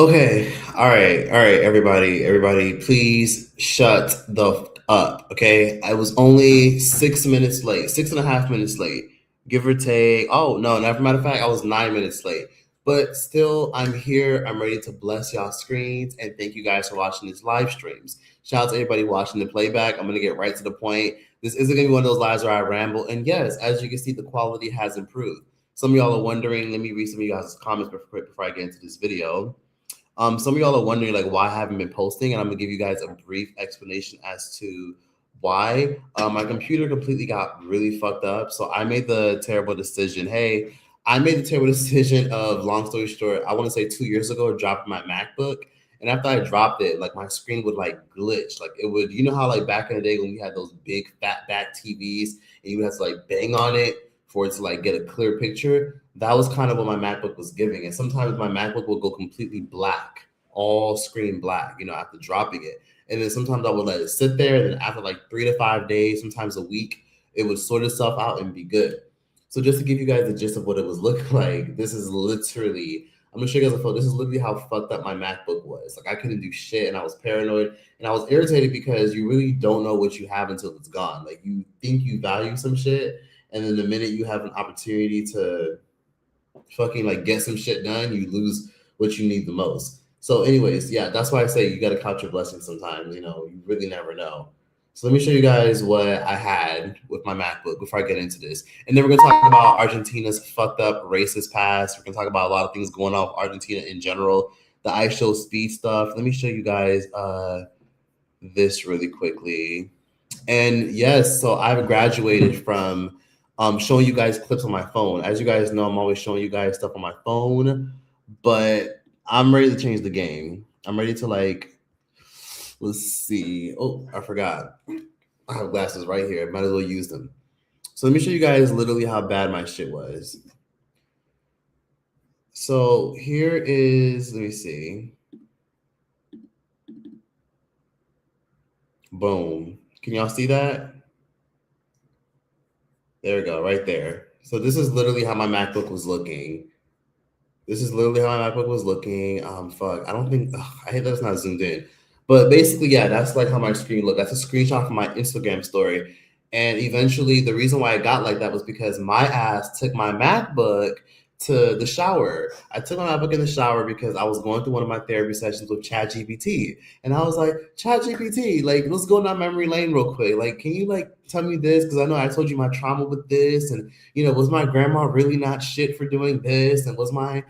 Okay. All right. All right. Everybody, please shut the up. Okay. I was only 6 minutes late, 6.5 minutes late, give or take. Oh, no. Never matter of fact, I was 9 minutes late. But still, I'm here. I'm ready to bless y'all screens. And thank you guys for watching these live streams. Shout out to everybody watching the playback. I'm going to get right to the point. This isn't going to be one of those lives where I ramble. And yes, as you can see, the quality has improved. Some of y'all are wondering, let me read some of you guys' comments before I get into this video. Some of y'all are wondering like why I haven't been posting, and I'm gonna give you guys a brief explanation as to why. My computer completely got really fucked up, so I made the terrible decision. Hey, I made the terrible decision of, long story short, I want to say 2 years ago, dropping my MacBook. And after I dropped it, like my screen would like glitch. Like it would, you know how like back in the day when we had those big fat back TVs and you had to like bang on it for it to like get a clear picture. That was kind of what my MacBook was giving. And sometimes my MacBook will go completely black, all screen black, after dropping it. And then sometimes I would let it sit there. And then after like 3 to 5 days, sometimes a week, it would sort itself out and be good. So just to give you guys the gist of what it was looking like, this is literally, I'm gonna show you guys a photo. This is literally how fucked up my MacBook was. Like I couldn't do shit and I was paranoid and I was irritated because you really don't know what you have until it's gone. Like you think you value some shit, and then the minute you have an opportunity to fucking like get some shit done, you lose what you need the most. So, anyways, yeah, that's why I say you got to count your blessings sometimes. You really never know. So let me show you guys what I had with my MacBook before I get into this. And then we're going to talk about Argentina's fucked up racist past. We're going to talk about a lot of things going on with Argentina in general, the ice show speed stuff. Let me show you guys this really quickly. And yes, so I've graduated from showing you guys clips on my phone. As you guys know, I'm always showing you guys stuff on my phone, but I'm ready to change the game. I'm ready to let's see. Oh, I forgot. I have glasses right here. Might as well use them. So let me show you guys literally how bad my shit was. So here is, let me see. Boom. Can y'all see that? There we go, right there. So this is literally how my MacBook was looking. This is literally how my MacBook was looking. Fuck, I don't think, I hate that it's not zoomed in. But basically, yeah, that's like how my screen looked. That's a screenshot from my Instagram story. And eventually, the reason why I got like that was because my ass took my MacBook to the shower. I took my MacBook in the shower because I was going through one of my therapy sessions with ChatGPT. And I was like, ChatGPT, like, let's go down memory lane real quick. Like, can you like tell me this? Because I know I told you my trauma with this. And, was my grandma really not shit for doing this? And was my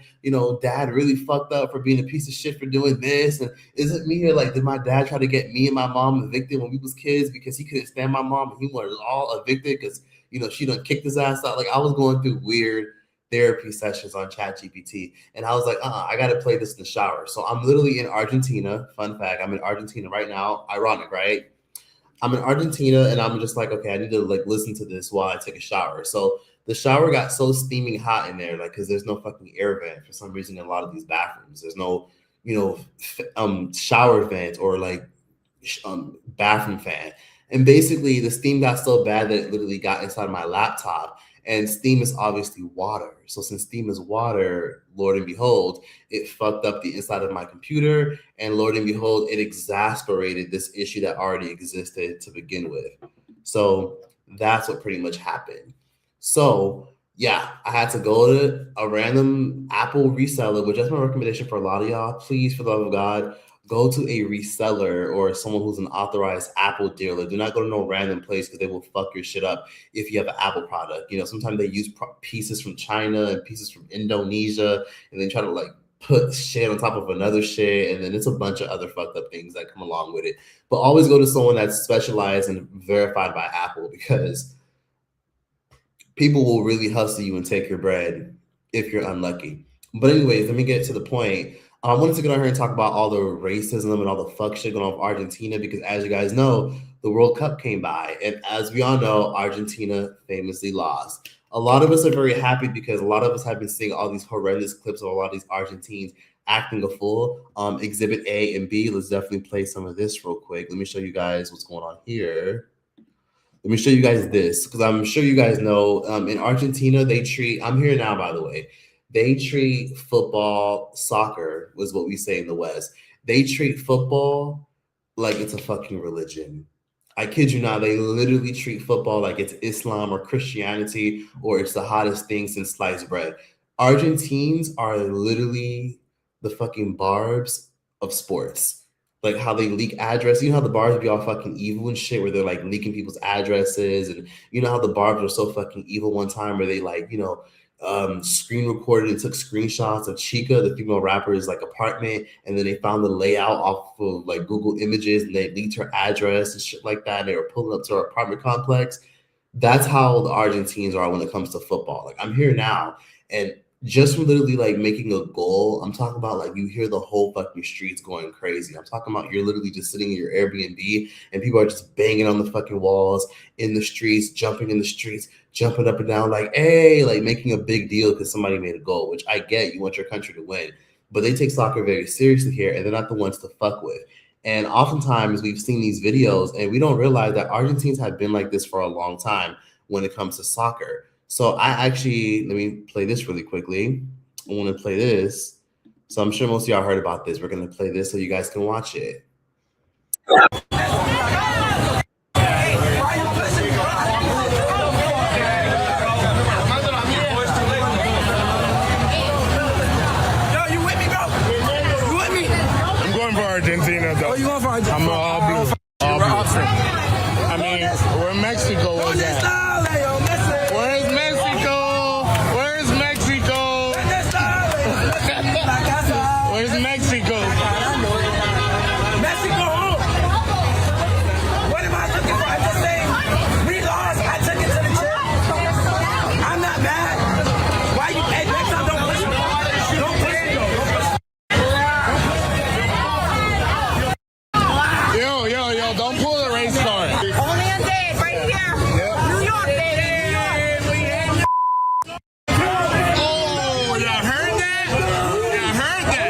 dad really fucked up for being a piece of shit for doing this? And is it me, or like, did my dad try to get me and my mom evicted when we was kids because he couldn't stand my mom and he wanted us all evicted because, she done kicked his ass out? Like, I was going through weird therapy sessions on ChatGPT. And I was like, I got to play this in the shower. So I'm literally in Argentina. Fun fact, I'm in Argentina right now. Ironic, right? I'm in Argentina and I'm just like, okay, I need to like listen to this while I take a shower. So the shower got so steaming hot in there, like, because there's no fucking air vent for some reason in a lot of these bathrooms. There's no, shower vent or like bathroom fan. And basically, the steam got so bad that it literally got inside my laptop. And steam is obviously water. So since steam is water, Lord and behold, it fucked up the inside of my computer. And Lord and behold, it exasperated this issue that already existed to begin with. So that's what pretty much happened. So yeah, I had to go to a random Apple reseller, which is my recommendation for a lot of y'all. Please, for the love of God, go to a reseller or someone who's an authorized Apple dealer. Do not go to no random place because they will fuck your shit up if you have an Apple product. Sometimes they use pieces from China and pieces from Indonesia, and then try to like put shit on top of another shit, and then it's a bunch of other fucked up things that come along with it. But always go to someone that's specialized and verified by Apple, because people will really hustle you and take your bread if you're unlucky. But anyways, let me get to the point. I wanted to get on here and talk about all the racism and all the fuck shit going on with Argentina, because as you guys know, the World Cup came by. And as we all know, Argentina famously lost. A lot of us are very happy because a lot of us have been seeing all these horrendous clips of a lot of these Argentines acting a fool. Exhibit A and B, let's definitely play some of this real quick. Let me show you guys what's going on here. Let me show you guys this, because I'm sure you guys know in Argentina, they treat, I'm here now, by the way. They treat football, soccer was what we say in the West. They treat football like it's a fucking religion. I kid you not, they literally treat football like it's Islam or Christianity or it's the hottest thing since sliced bread. Argentines are literally the fucking barbs of sports. Like how they leak address. You know how the barbs be all fucking evil and shit, where they're like leaking people's addresses, and you know how the barbs were so fucking evil one time, where they like screen recorded and took screenshots of Chica, the female rapper's like apartment, and then they found the layout off of like Google Images, and they leaked her address and shit like that. And they were pulling up to her apartment complex. That's how the Argentines are when it comes to football. Like I'm here now, and just from literally like making a goal, I'm talking about like you hear the whole fucking streets going crazy. I'm talking about you're literally just sitting in your Airbnb and people are just banging on the fucking walls in the streets, jumping in the streets, jumping up and down, like, hey, like making a big deal because somebody made a goal, which I get. You want your country to win, but they take soccer very seriously here, and they're not the ones to fuck with. And oftentimes we've seen these videos and we don't realize that Argentines have been like this for a long time when it comes to soccer. So I actually, let me play this really quickly. I want to play this. So I'm sure most of y'all heard about this. We're going to play this so you guys can watch it. Argentina, though. Oh, you going for Argentina? I'm all blue. All blue. I mean, where Mexico was at. Where's Mexico? Where's Mexico? Where's Mexico? Mexico! What am I looking for? I'm just saying, we lost. I took it to the chip. I'm not mad. Why you, hey, next time don't push me. Don't push me, though. Yo, don't pull the race car. Only a day, right here. Yep. New York, baby. New York. Oh, y'all heard that? Y'all heard that?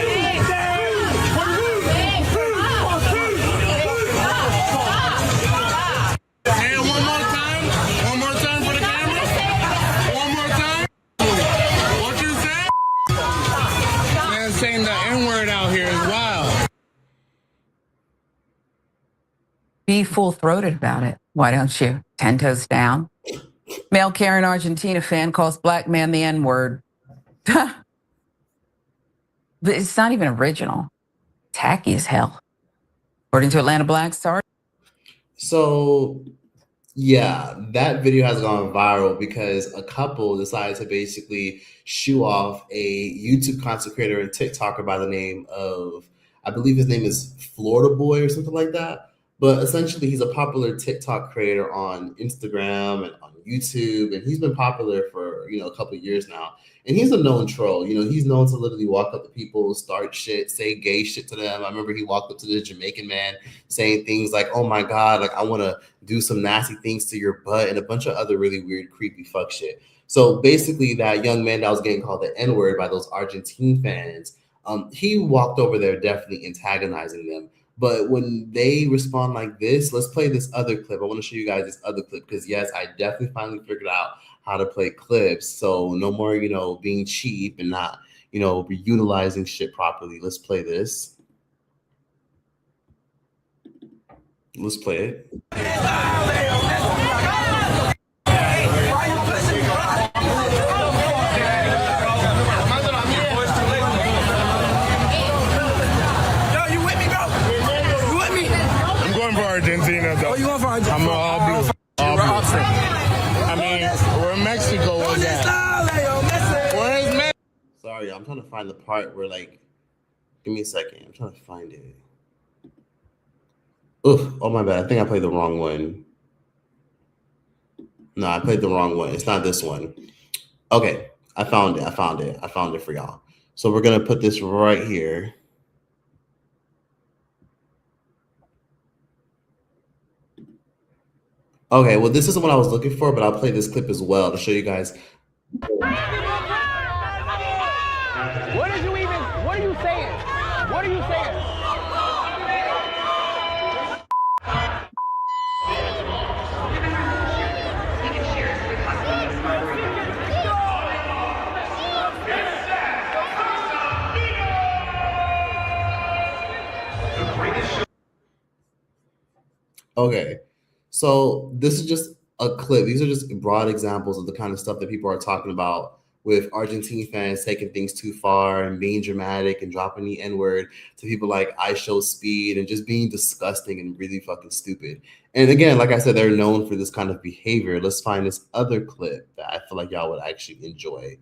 Hey, one more time. One more time for the camera. One more time. What you say? Man, saying the N-word out here is wild. Be full-throated about it. Why don't you? 10 toes down. Male Karen Argentina fan calls black man the N-word. It's not even original. Tacky as hell. According to Atlanta Black Star. So, yeah, that video has gone viral because a couple decided to basically shoo off a YouTube content creator and TikToker by the name of, I believe his name is Florida Boy or something like that. But essentially, he's a popular TikTok creator on Instagram and on YouTube, and he's been popular for a couple of years now. And he's a known troll. He's known to literally walk up to people, start shit, say gay shit to them. I remember he walked up to this Jamaican man saying things like, "Oh my God, like I want to do some nasty things to your butt," and a bunch of other really weird, creepy fuck shit. So basically, that young man that was getting called the N-word by those Argentine fans, he walked over there definitely antagonizing them. But when they respond like this, let's play this other clip. I want to show you guys this other clip because, yes, I definitely finally figured out how to play clips. So no more, being cheap and not, utilizing shit properly. Let's play this. Let's play it. Argentina, though. Oh, you going for Argentina? I'm all blue. All blue. I mean, where Mexico was at. Where's Mexico? Sorry, I'm trying to find the part where, like, give me a second. I'm trying to find it. Ugh, oh my bad. I think I played the wrong one. No, I played the wrong one. It's not this one. Okay, I found it. I found it for y'all. So we're going to put this right here. Okay, well, this isn't what I was looking for, but I'll play this clip as well to show you guys. What are you saying? What are you saying? Okay. So this is just a clip. These are just broad examples of the kind of stuff that people are talking about with Argentine fans taking things too far and being dramatic and dropping the N-word to people like I Show Speed and just being disgusting and really fucking stupid. And again, like I said, they're known for this kind of behavior. Let's find this other clip that I feel like y'all would actually enjoy.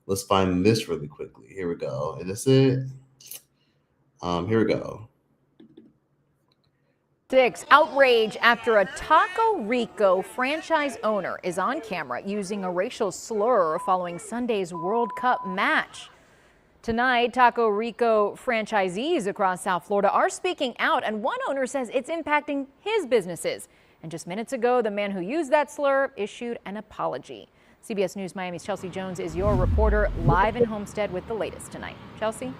Let's find this really quickly. Here we go. Is this it? Here we go. Outrage after a Taco Rico franchise owner is on camera using a racial slur following Sunday's World Cup match. Tonight, Taco Rico franchisees across South Florida are speaking out, and one owner says it's impacting his businesses. And just minutes ago, the man who used that slur issued an apology. CBS News Miami's Chelsea Jones is your reporter live in Homestead with the latest tonight. Chelsea?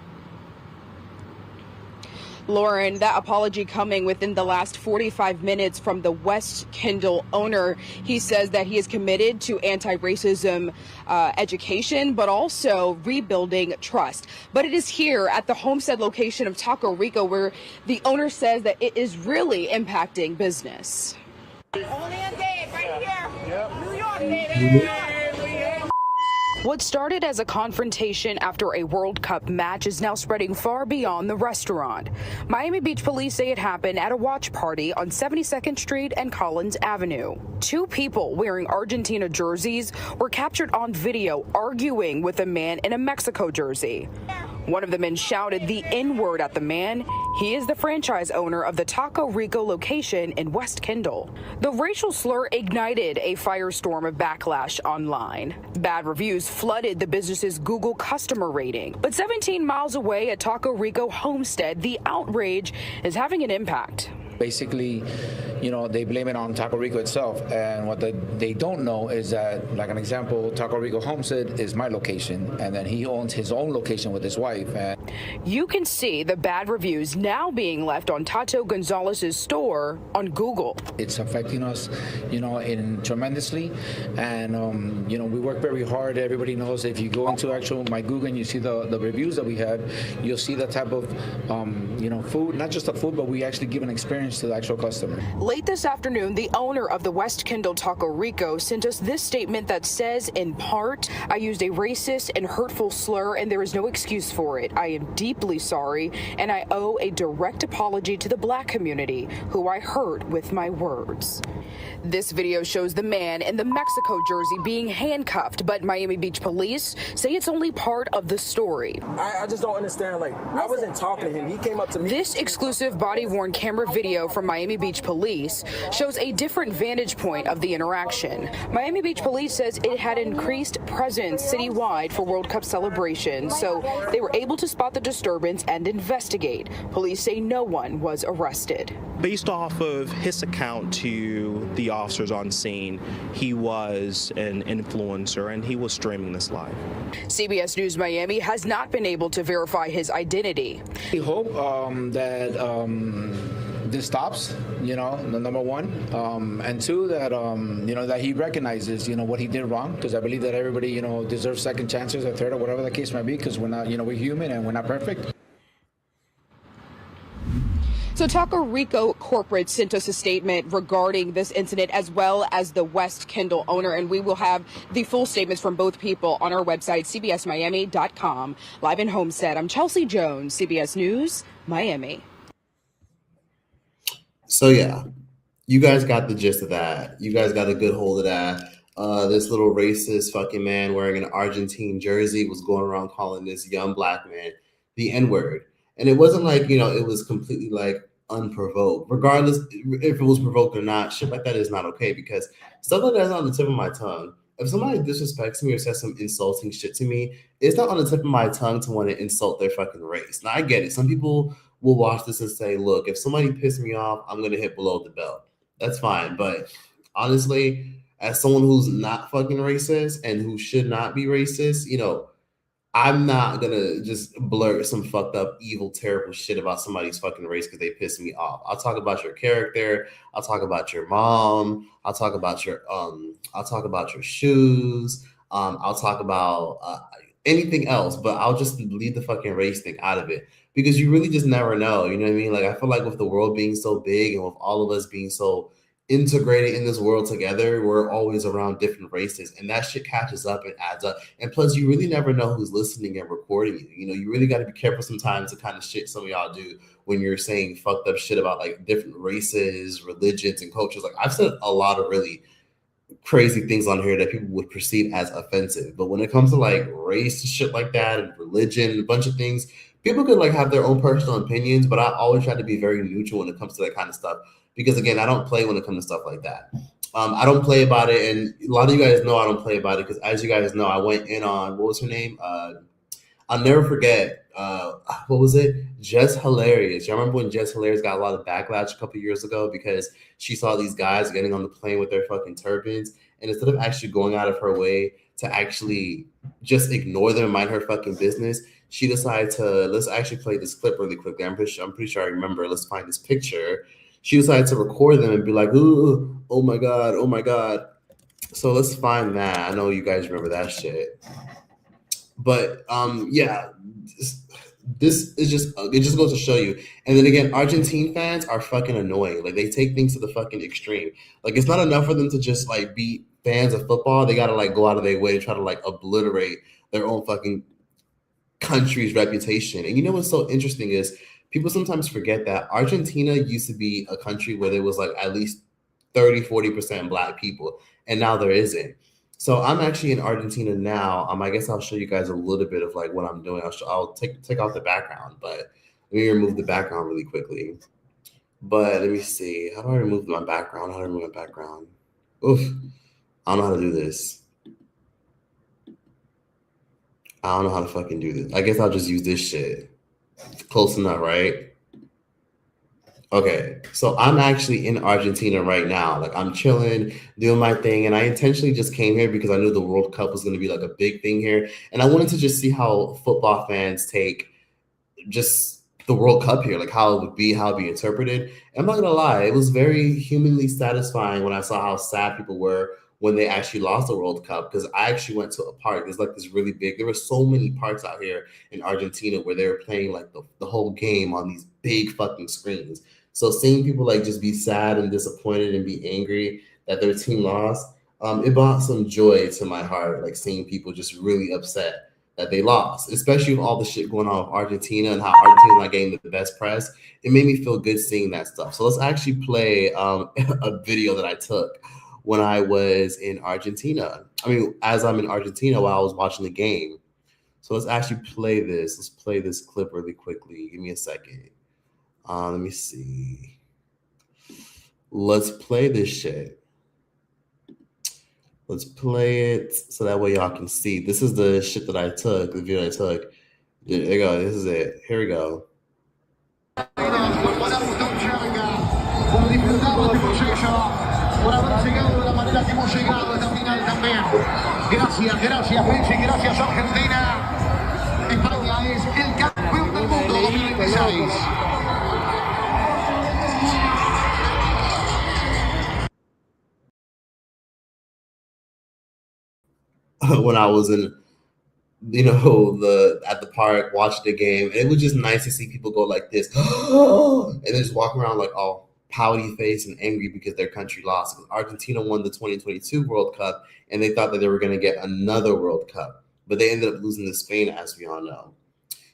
Lauren, that apology coming within the last 45 minutes from the West Kendall owner. He says that he is committed to anti-racism education, but also rebuilding trust. But it is here at the Homestead location of Taco Rico where the owner says that it is really impacting business. Only a day right here. Yep. New York, baby. What started as a confrontation after a World Cup match is now spreading far beyond the restaurant. Miami Beach police say it happened at a watch party on 72nd Street and Collins Avenue. Two people wearing Argentina jerseys were captured on video arguing with a man in a Mexico jersey. One of the men shouted the N-word at the man. He is the franchise owner of the Taco Rico location in West Kendall. The racial slur ignited a firestorm of backlash online. Bad reviews flooded the business's Google customer rating. But 17 miles away at Taco Rico Homestead, the outrage is having an impact. Basically, they blame it on Taco Rico itself, and what they don't know is that, like an example, Taco Rico Homestead is my location, and then he owns his own location with his wife. And you can see the bad reviews now being left on Tato Gonzalez's store on Google. It's affecting us, tremendously, and we work very hard. Everybody knows if you go into my Google and you see the reviews that we had, you'll see the type of food, not just the food, but we actually give an experience to the actual customer. Late this afternoon, the owner of the West Kendall Taco Rico sent us this statement that says, in part, I used a racist and hurtful slur and there is no excuse for it. I am deeply sorry and I owe a direct apology to the Black community who I hurt with my words. This video shows the man in the Mexico jersey being handcuffed, but Miami Beach police say it's only part of the story. I just don't understand. I wasn't talking to him. He came up to me. This exclusive body-worn camera video from Miami Beach police shows a different vantage point of the interaction. Miami Beach police says it had increased presence citywide for World Cup celebrations, so they were able to spot the disturbance and investigate. Police say no one was arrested. Based off of his account to the officers on scene, he was an influencer and he was streaming this live. CBS News Miami has not been able to verify his identity. We hope that this stops, number one, and two, that that he recognizes what he did wrong, because I believe that everybody deserves second chances or third or whatever the case might be, because we're not we're human and we're not perfect. So Taco Rico Corporate sent us a statement regarding this incident, as well as the West Kendall owner, and we will have the full statements from both people on our website, cbsmiami.com. Live in Homestead, I'm Chelsea Jones, CBS News, Miami. So yeah, you guys got the gist of that. You guys got a good hold of that. This little racist fucking man wearing an Argentine jersey was going around calling this young Black man the N-word. And it wasn't like, it was completely unprovoked. Regardless if it was provoked or not, shit like that is not okay, because stuff like that's on the tip of my tongue. If somebody disrespects me or says some insulting shit to me, it's not on the tip of my tongue to want to insult their fucking race. Now, I get it. Some people will watch this and say, look, if somebody pissed me off, I'm going to hit below the belt. That's fine. But honestly, as someone who's not fucking racist and who should not be racist, I'm not gonna just blurt some fucked up, evil, terrible shit about somebody's fucking race because they piss me off. I'll talk about your character. I'll talk about your mom. I'll talk about your shoes. I'll talk about anything else, but I'll just leave the fucking race thing out of it. because you really just never know. You know what I mean? Like, I feel like with the world being so big and with all of us being so integrated in this world together, we're always around different races, and that shit catches up and adds up. And plus, you really never know who's listening and recording you. You know, you really got to be careful sometimes the kind of shit some of y'all do when you're saying fucked up shit about like different races, religions, and cultures. Like, I've said a lot of really crazy things on here that people would perceive as offensive. But when it comes to like race and shit like that and religion, a bunch of things, people could like have their own personal opinions, but I always try to be very neutral when it comes to that kind of stuff. Because again, I don't play when it comes to stuff like that. I don't play about it, and a lot of you guys know I don't play about it because, as you guys know, I went in on what was her name? I'll never forget. What was it? Jess Hilarious. Y'all remember when Jess Hilarious got a lot of backlash a couple years ago because she saw these guys getting on the plane with their fucking turbans, and instead of actually going out of her way to actually just ignore them and mind her fucking business, she decided to, let's actually play this clip really quickly. I'm pretty sure I remember. Let's find this picture. She decided to record them and be like, ooh, oh my God, oh my God. So let's find that. I know you guys remember that shit. But yeah, this is just, it just goes to show you. And then again, Argentine fans are fucking annoying. Like, they take things to the fucking extreme. Like, it's not enough for them to just like be fans of football. They gotta like go out of their way to try to like obliterate their own fucking country's reputation. And you know what's so interesting is people sometimes forget that Argentina used to be a country where there was like at least 30-40% Black people, and now there isn't. So I'm actually in Argentina now. I guess I'll show you guys a little bit of like what I'm doing. I'll take off the background, but let me remove the background really quickly. But let me see. How do I remove my background? How do I remove my background? Oof. I don't know how to do this. I don't know how to fucking do this. I guess I'll just use this shit. Close enough, right? Okay, so I'm actually in Argentina right now. Like, I'm chilling, doing my thing, and I intentionally just came here because I knew the World Cup was going to be like a big thing here, and I wanted to just see how football fans take just the World Cup here, like how it'd be interpreted. And I'm not gonna lie, it was very humanly satisfying when I saw how sad people were when they actually lost the World Cup, because I actually went to a park. There's like this really big, there were so many parks out here in Argentina where they were playing like the whole game on these big fucking screens. So seeing people like just be sad and disappointed and be angry that their team lost, it brought some joy to my heart, like seeing people just really upset that they lost, especially with all the shit going on with Argentina and how Argentina's not getting the best press. It made me feel good seeing that stuff. So let's actually play a video that I took when I was in Argentina. I mean, as I'm in Argentina while I was watching the game. So let's actually play this. Let's play this clip really quickly. Give me a second. Let me see. Let's play this shit. Let's play it so that way y'all can see. This is the shit that I took, the video I took. There you go. This is it. Here we go. Gracias, Messi, gracias, Argentina. España es el campeón del mundo 2026. When I was in, at the park watching the game, and it was just nice to see people go like this, and then just walk around like all pouty face and angry because their country lost. Argentina won the 2022 World Cup, and they thought that they were going to get another World Cup, but they ended up losing to Spain, as we all know.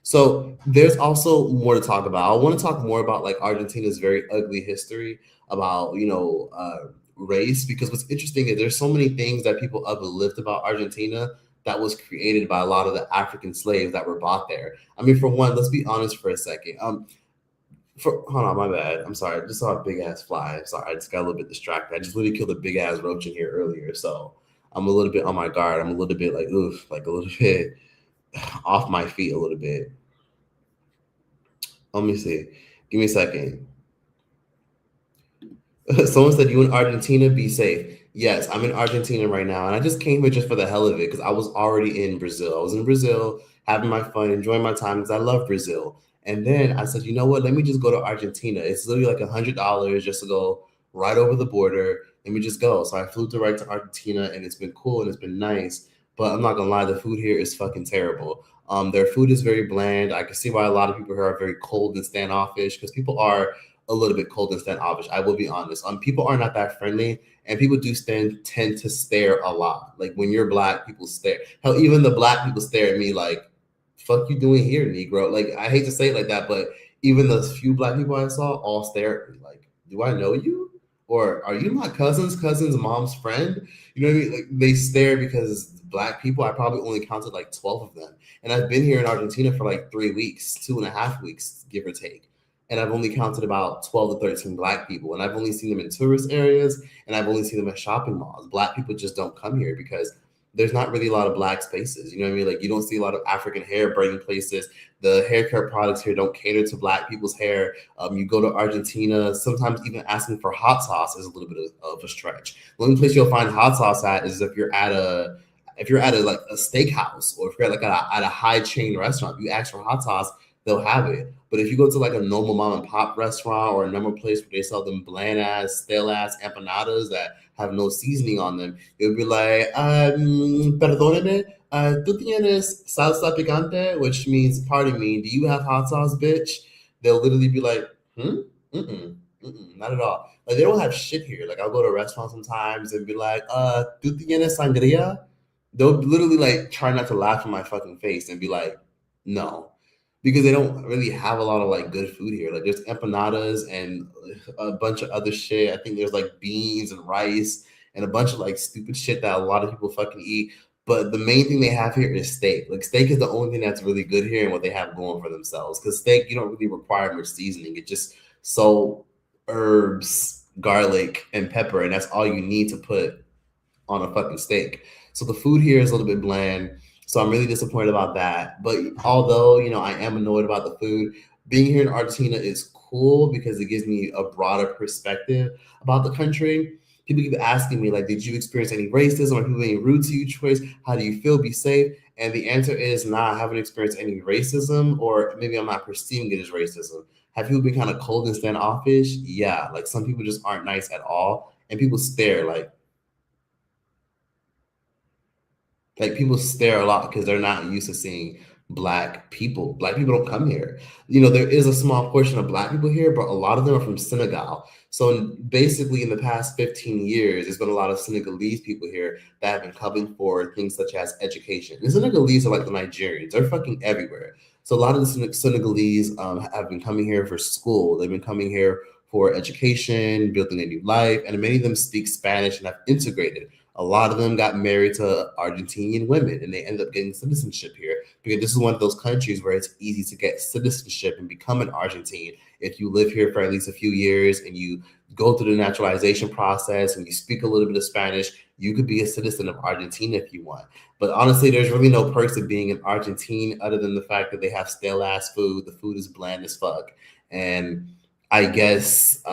So there's also more to talk about. I want to talk more about like Argentina's very ugly history about, race, because what's interesting is there's so many things that people uplift about Argentina that was created by a lot of the African slaves that were bought there. I mean, for one, let's be honest for a second. Hold on, my bad. I'm sorry. I just saw a big ass fly. Sorry, I just got a little bit distracted. I just literally killed a big ass roach in here earlier, so I'm a little bit on my guard. I'm a little bit like, oof, like a little bit off my feet a little bit. Let me see. Give me a second. Someone said, you in Argentina, be safe. Yes, I'm in Argentina right now. And I just came here just for the hell of it because I was already in Brazil. I was in Brazil having my fun, enjoying my time because I love Brazil. And then I said, you know what? Let me just go to Argentina. It's literally like $100 just to go right over the border. Let me just go. So I flew direct to Argentina, and it's been cool and it's been nice. But I'm not going to lie, the food here is fucking terrible. Their food is very bland. I can see why a lot of people here are very cold and standoffish, because people are a little bit cold and standoffish. I will be honest. People are not that friendly, and people do tend to stare a lot. Like when you're black, people stare. Hell, even the black people stare at me like, "Fuck you doing here, Negro?" Like I hate to say it like that, but even the few black people I saw all stare at me like, "Do I know you? Or are you my cousin's mom's friend?" You know what I mean? Like they stare because black people. I probably only counted like 12 of them, and I've been here in Argentina for like 3 weeks, 2.5 weeks, give or take. And I've only counted about 12 to 13 black people. And I've only seen them in tourist areas, and I've only seen them at shopping malls. Black people just don't come here because there's not really a lot of black spaces. You know what I mean? Like you don't see a lot of African hair braiding places. The hair care products here don't cater to black people's hair. You go to Argentina, sometimes even asking for hot sauce is a little bit of a stretch. The only place you'll find hot sauce at is if you're at a like a steakhouse, or if you're at at a high chain restaurant. You ask for hot sauce, they'll have it. But if you go to like a normal mom and pop restaurant or a normal place where they sell them bland ass, stale ass empanadas that have no seasoning on them, it'll be like, perdóneme, tú tienes salsa picante, which means, pardon me, do you have hot sauce, bitch? They'll literally be like, not at all. Like they don't have shit here. Like I'll go to a restaurant sometimes and be like, tú tienes sangria? They'll literally like try not to laugh in my fucking face and be like, no, because they don't really have a lot of like good food here. Like there's empanadas and a bunch of other shit. I think there's like beans and rice and a bunch of like stupid shit that a lot of people fucking eat. But the main thing they have here is steak. Like steak is the only thing that's really good here and what they have going for themselves. Because steak, you don't really require much seasoning. It's just salt, herbs, garlic, and pepper, and that's all you need to put on a fucking steak. So the food here is a little bit bland. So I'm really disappointed about that. But although, I am annoyed about the food, being here in Argentina is cool because it gives me a broader perspective about the country. People keep asking me, like, did you experience any racism? Are people being rude to you, Choice? How do you feel? Be safe. And the answer is, nah, I haven't experienced any racism, or maybe I'm not perceiving it as racism. Have people been kind of cold and standoffish? Yeah, like some people just aren't nice at all. And people stare like people stare a lot because they're not used to seeing black people. Black people don't come here. There is a small portion of black people here, but a lot of them are from Senegal. So basically in the past 15 years, there's been a lot of Senegalese people here that have been coming for things such as education. The Senegalese are like the Nigerians. They're fucking everywhere. So a lot of the Senegalese have been coming here for school. They've been coming here for education, building a new life, and many of them speak Spanish and have integrated. A lot of them got married to Argentinian women, and they ended up getting citizenship here because this is one of those countries where it's easy to get citizenship and become an Argentine. If you live here for at least a few years and you go through the naturalization process and you speak a little bit of Spanish, you could be a citizen of Argentina if you want. But honestly, there's really no perks of being an Argentine other than the fact that they have stale ass food. The food is bland as fuck. And I guess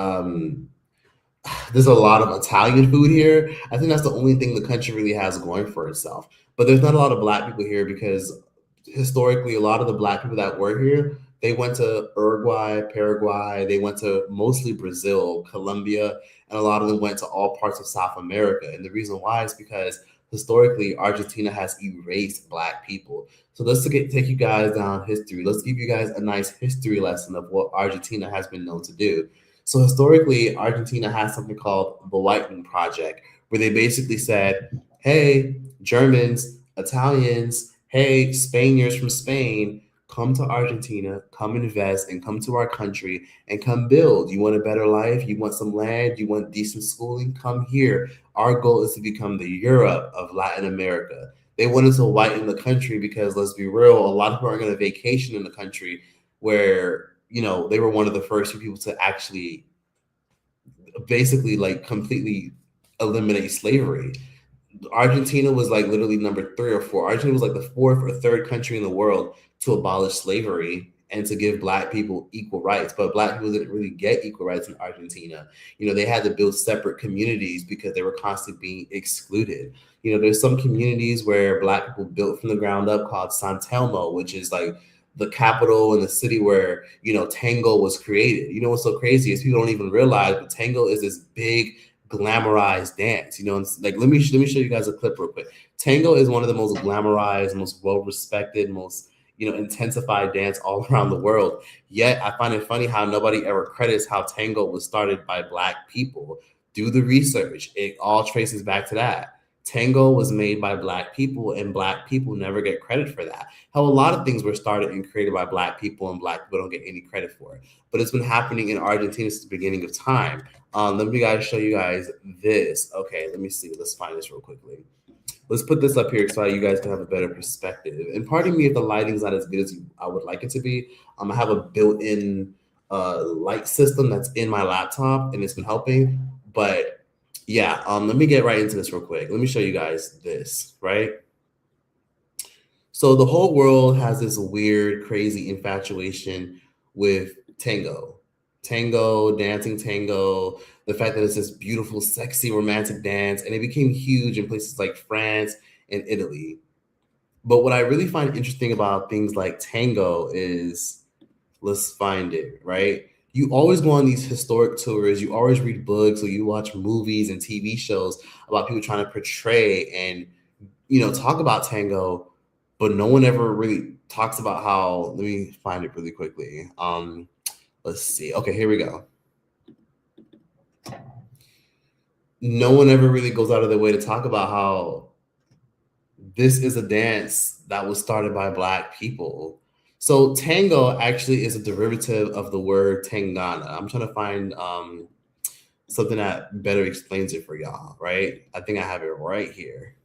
there's a lot of Italian food here. I think that's the only thing the country really has going for itself. But there's not a lot of black people here because historically, a lot of the black people that were here, they went to Uruguay, Paraguay, they went to mostly Brazil, Colombia, and a lot of them went to all parts of South America. And the reason why is because historically, Argentina has erased black people. So let's take you guys down history. Let's give you guys a nice history lesson of what Argentina has been known to do. So historically, Argentina has something called the Whitening Project, where they basically said, hey, Germans, Italians, hey, Spaniards from Spain, come to Argentina, come invest, and come to our country and come build. You want a better life? You want some land? You want decent schooling? Come here. Our goal is to become the Europe of Latin America. They wanted to whiten the country because, let's be real, a lot of people are going to vacation in the country where they were one of the first few people to actually basically like completely eliminate slavery. Argentina was like literally number 3 or 4. Argentina was like the 4th or 3rd country in the world to abolish slavery and to give black people equal rights. But black people didn't really get equal rights in Argentina. They had to build separate communities because they were constantly being excluded. There's some communities where black people built from the ground up called San Telmo, which is like the capital and the city where, tango was created. What's so crazy is people don't even realize, but tango is this big glamorized dance. Like let me show you guys a clip real quick. Tango is one of the most glamorized, most well-respected, most, intensified dance all around the world. Yet I find it funny how nobody ever credits how tango was started by Black people. Do the research. It all traces back to that. Tango was made by Black people, and Black people never get credit for that. How a lot of things were started and created by Black people, and Black people don't get any credit for it. But it's been happening in Argentina since the beginning of time. Let me show you guys this. Okay, let me see. Let's find this real quickly. Let's put this up here so you guys can have a better perspective. And pardon me if the lighting's not as good as I would like it to be. I have a built-in light system that's in my laptop, and it's been helping. But yeah, let me get right into this real quick. Let me show you guys this, right? So the whole world has this weird, crazy infatuation with tango. Tango, dancing tango, the fact that it's this beautiful, sexy, romantic dance, and it became huge in places like France and Italy. But what I really find interesting about things like tango is, let's find it, right? You always go on these historic tours, you always read books, or you watch movies and TV shows about people trying to portray and, talk about tango, but no one ever really talks about how, let me find it really quickly. Let's see. Okay, here we go. No one ever really goes out of their way to talk about how this is a dance that was started by Black people. So tango actually is a derivative of the word tangana. I'm trying to find something that better explains it for y'all, right? I think I have it right here.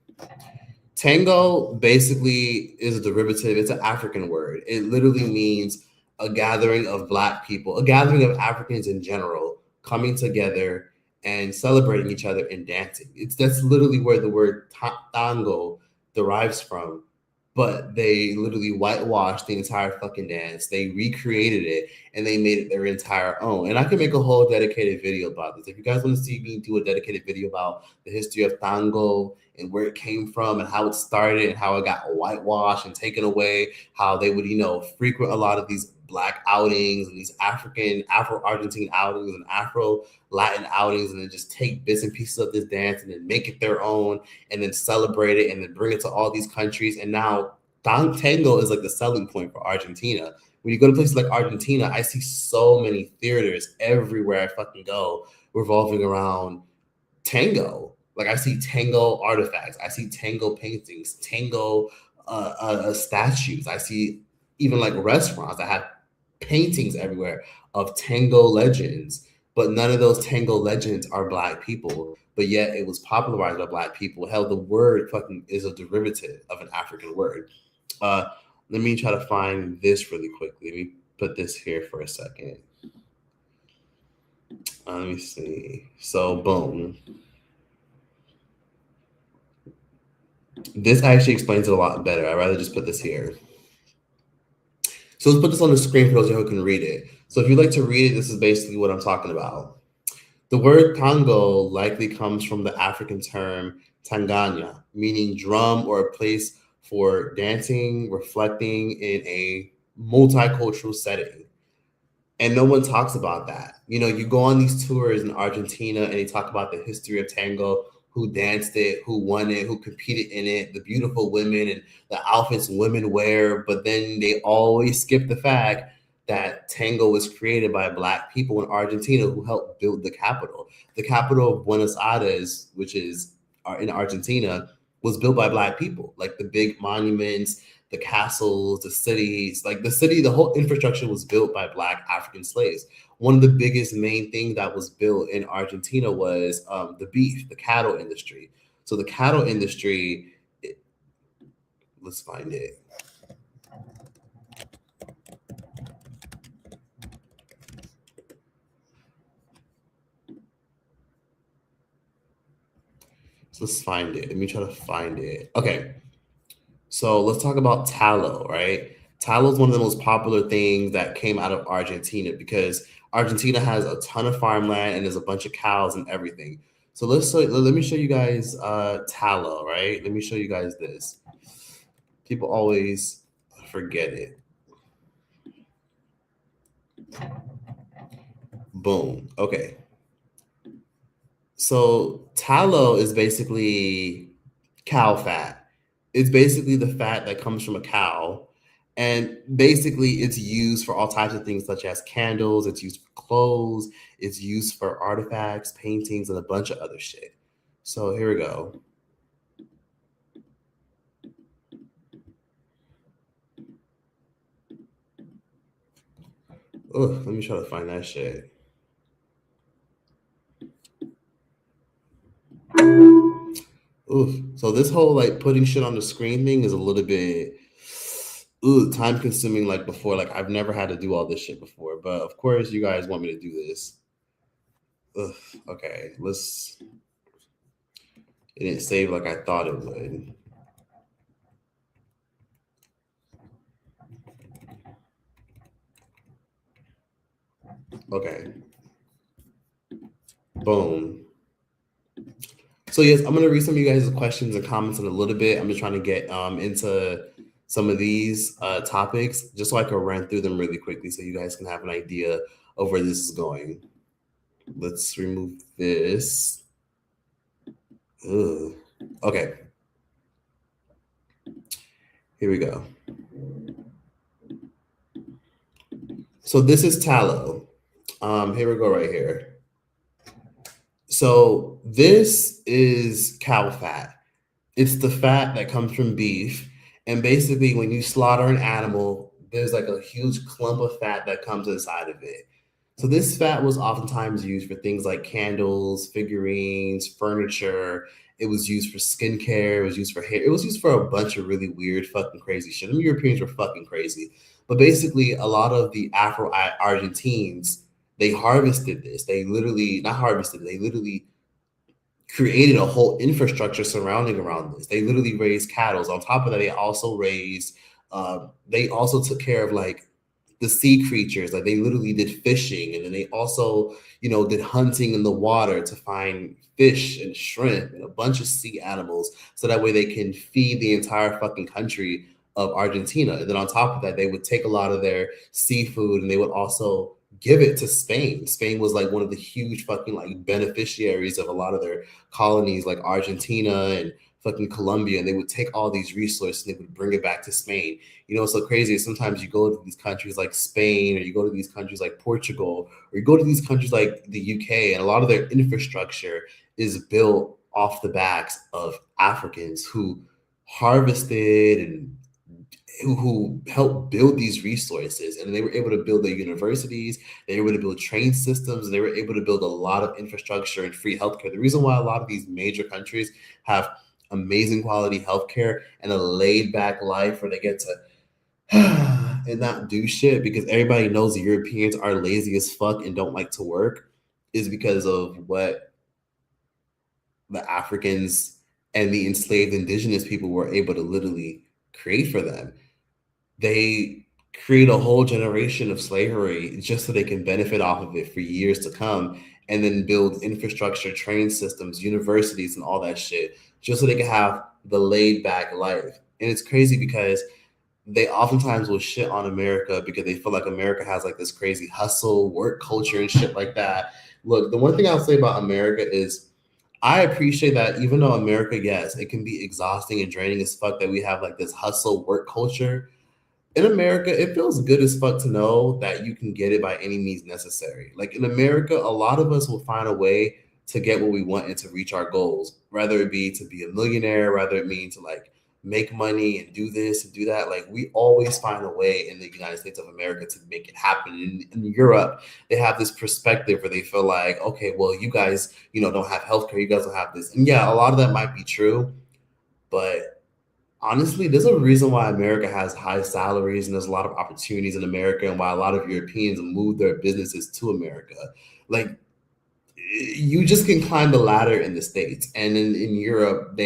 Tango basically is a derivative. It's an African word. It literally means a gathering of Black people, a gathering of Africans in general, coming together and celebrating each other and dancing. That's literally where the word tango derives from. But they literally whitewashed the entire fucking dance. They recreated it and they made it their entire own. And I can make a whole dedicated video about this. If you guys want to see me do a dedicated video about the history of tango and where it came from and how it started and how it got whitewashed and taken away, how they would, frequent a lot of these Black outings and these Afro-Argentine outings and Afro-Latin outings, and then just take bits and pieces of this dance and then make it their own and then celebrate it and then bring it to all these countries. And now tango is like the selling point for Argentina. When you go to places like Argentina, I see so many theaters everywhere I fucking go revolving around tango. Like I see tango artifacts, I see tango paintings, tango statues. I see even like restaurants that have paintings everywhere of tango legends, but none of those tango legends are Black people. But yet it was popularized by Black people. Hell, the word fucking is a derivative of an African word. Let me try to find this really quickly. Let me put this here for a second. Let me see. So boom. This actually explains it a lot better. I'd rather just put this here. So let's put this on the screen for those of you who can read it. So if you'd like to read it, this is basically what I'm talking about. The word tango likely comes from the African term tanganya, meaning drum or a place for dancing, reflecting in a multicultural setting. And no one talks about that. You go on these tours in Argentina and they talk about the history of tango, who danced it, who won it, who competed in it, the beautiful women and the outfits women wear. But then they always skip the fact that tango was created by Black people in Argentina who helped build the capital. The capital of Buenos Aires, which is in Argentina, was built by Black people. Like the big monuments, the castles, the cities, the whole infrastructure was built by Black African slaves. One of the biggest main things that was built in Argentina was the cattle industry. So the cattle industry, let's find it. So let's find it. Let me try to find it. Okay. So let's talk about tallow, right? Tallow is one of the most popular things that came out of Argentina because Argentina has a ton of farmland and there's a bunch of cows and everything. So let me show you guys tallow, right? Let me show you guys this. People always forget it. Boom. Okay. So tallow is basically cow fat. It's basically the fat that comes from a cow. And basically, it's used for all types of things, such as candles. It's used for clothes. It's used for artifacts, paintings, and a bunch of other shit. So here we go. Ugh, let me try to find that shit. Oof. So this whole like putting shit on the screen thing is a little bit time consuming. Like before, like I've never had to do all this shit before, but of course you guys want me to do this. Ugh. Okay, let's. It didn't save like I thought it would. Okay. Boom. So yes, I'm gonna read some of you guys' questions and comments in a little bit. I'm just trying to get into some of these topics just so I can run through them really quickly so you guys can have an idea of where this is going. Let's remove this. Ugh. Okay. Here we go. So this is tallow. Here we go right here. So this is cow fat. It's the fat that comes from beef. And basically, when you slaughter an animal, there's like a huge clump of fat that comes inside of it. So this fat was oftentimes used for things like candles, figurines, furniture. It was used for skincare. It was used for hair. It was used for a bunch of really weird, fucking crazy shit. The Europeans were fucking crazy. But basically, a lot of the Afro-Argentines, they harvested this. They literally, not harvested, they literally created a whole infrastructure surrounding around this. They literally raised cattle. On top of that, they also raised, they also took care of like the sea creatures. Like they literally did fishing, and then they also, did hunting in the water to find fish and shrimp and a bunch of sea animals, so that way they can feed the entire fucking country of Argentina. And then on top of that, they would take a lot of their seafood and they would also give it to Spain. Spain was like one of the huge fucking like beneficiaries of a lot of their colonies, like Argentina and fucking Colombia. And they would take all these resources and they would bring it back to Spain. What's so crazy is sometimes you go to these countries like Spain, or you go to these countries like Portugal, or you go to these countries like the UK, and a lot of their infrastructure is built off the backs of Africans who harvested and who helped build these resources. And they were able to build their universities, they were able to build train systems, and they were able to build a lot of infrastructure and free healthcare. The reason why a lot of these major countries have amazing quality healthcare and a laid back life where they get to and not do shit, because everybody knows the Europeans are lazy as fuck and don't like to work, is because of what the Africans and the enslaved indigenous people were able to literally create for them. They create a whole generation of slavery just so they can benefit off of it for years to come, and then build infrastructure, train systems, universities, and all that shit, just so they can have the laid back life. And it's crazy because they oftentimes will shit on America because they feel like America has like this crazy hustle, work culture, and shit like that. Look, the one thing I'll say about America is I appreciate that even though America, yes, it can be exhausting and draining as fuck that we have like this hustle work culture. In America, it feels good as fuck to know that you can get it by any means necessary. Like in America, a lot of us will find a way to get what we want and to reach our goals, whether it be to be a millionaire, whether it mean to like make money and do this and do that. Like we always find a way in the United States of America to make it happen. In Europe, they have this perspective where they feel like, okay, well, you guys, don't have healthcare, you guys don't have this. And yeah, a lot of that might be true, but honestly, there's a reason why America has high salaries and there's a lot of opportunities in America, and why a lot of Europeans move their businesses to America. Like you just can climb the ladder in the States, and in Europe,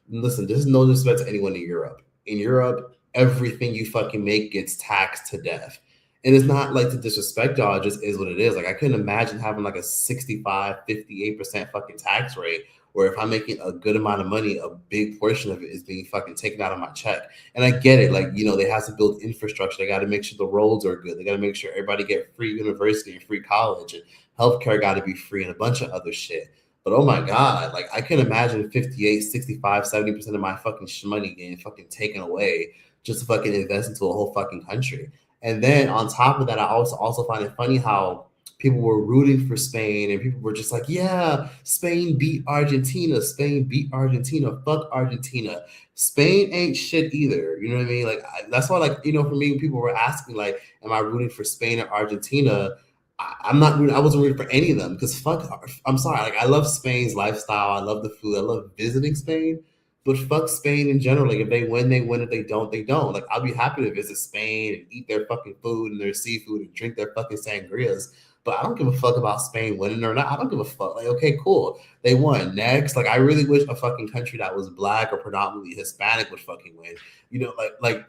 listen, there's no disrespect to anyone in Europe. In Europe, everything you fucking make gets taxed to death. And it's not like to disrespect y'all, it just is what it is. Like I couldn't imagine having like a 65, 58% fucking tax rate, where if I'm making a good amount of money, a big portion of it is being fucking taken out of my check. And I get it. Like, they have to build infrastructure. They got to make sure the roads are good. They got to make sure everybody get free university and free college, and healthcare got to be free, and a bunch of other shit. But oh my God, like I can imagine 58, 65, 70% of my fucking money getting fucking taken away just to fucking invest into a whole fucking country. And then on top of that, I also find it funny how people were rooting for Spain and people were just like, yeah, Spain beat Argentina. Spain beat Argentina. Fuck Argentina. Spain ain't shit either. You know what I mean? Like, that's why, like, you know, for me, people were asking, like, am I rooting for Spain or Argentina? I'm not rooting. I wasn't rooting for any of them because fuck. I'm sorry. Like, I love Spain's lifestyle. I love the food. I love visiting Spain. But fuck Spain in general. Like, if they win, they win. If they don't, they don't. Like, I'll be happy to visit Spain and eat their fucking food and their seafood and drink their fucking sangrias. But I don't give a fuck about Spain winning or not. I don't give a fuck. Like, okay, cool. They won. Next. Like, I really wish a fucking country that was black or predominantly Hispanic would fucking win. You know, like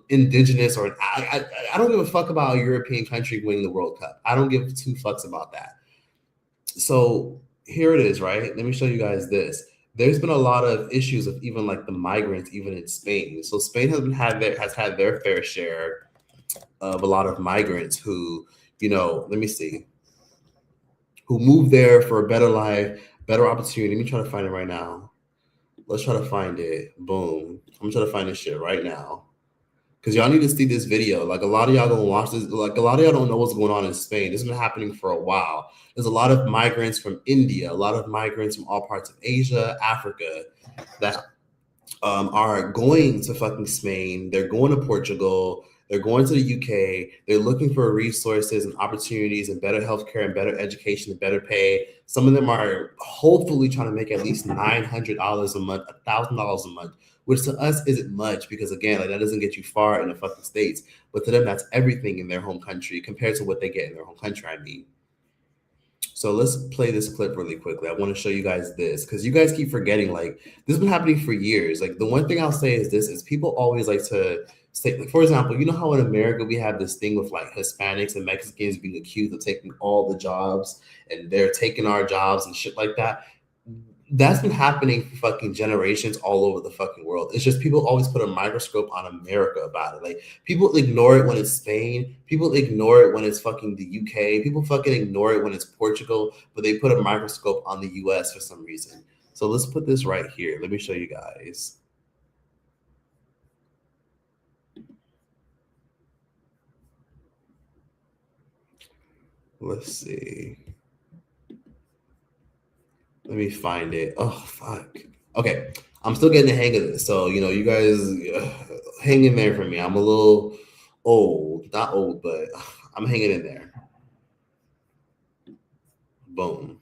indigenous or I don't give a fuck about a European country winning the World Cup. I don't give two fucks about that. So here it is, right? Let me show you guys this. There's been a lot of issues with even like the migrants, even in Spain. So Spain has had their fair share of a lot of migrants who, you know, let me see, who moved there for a better life, better opportunity. Let me try to find it right now. Let's try to find it. Boom. I'm trying to find this shit right now. Because y'all need to see this video. Like, a lot of y'all gonna watch this. Like, a lot of y'all don't know what's going on in Spain. This has been happening for a while. There's a lot of migrants from India, a lot of migrants from all parts of Asia, Africa, that are going to fucking Spain. They're going to Portugal. They're going to the UK. They're looking for resources and opportunities and better healthcare and better education and better pay. Some of them are hopefully trying to make at least $900 a month, $1,000 a month, which to us isn't much because, again, like, that doesn't get you far in the fucking States. But to them, that's everything in their home country compared to what they get in their home country, I mean. So let's play this clip really quickly. I want to show you guys this because you guys keep forgetting, like, this has been happening for years. Like, the one thing I'll say is this, is people always like to say, like, for example, you know how in America we have this thing with like Hispanics and Mexicans being accused of taking all the jobs and they're taking our jobs and shit like that. That's been happening for fucking generations all over the fucking world. It's just people always put a microscope on America about it. Like, people ignore it when it's Spain. People ignore it when it's fucking the UK. People fucking ignore it when it's Portugal, but they put a microscope on the US for some reason. So let's put this right here. Let me show you guys. Let's see. Let me find it. Oh, fuck. Okay. I'm still getting the hang of this. So, you know, you guys hang in there for me. I'm a little old. Not old, but I'm hanging in there. Boom.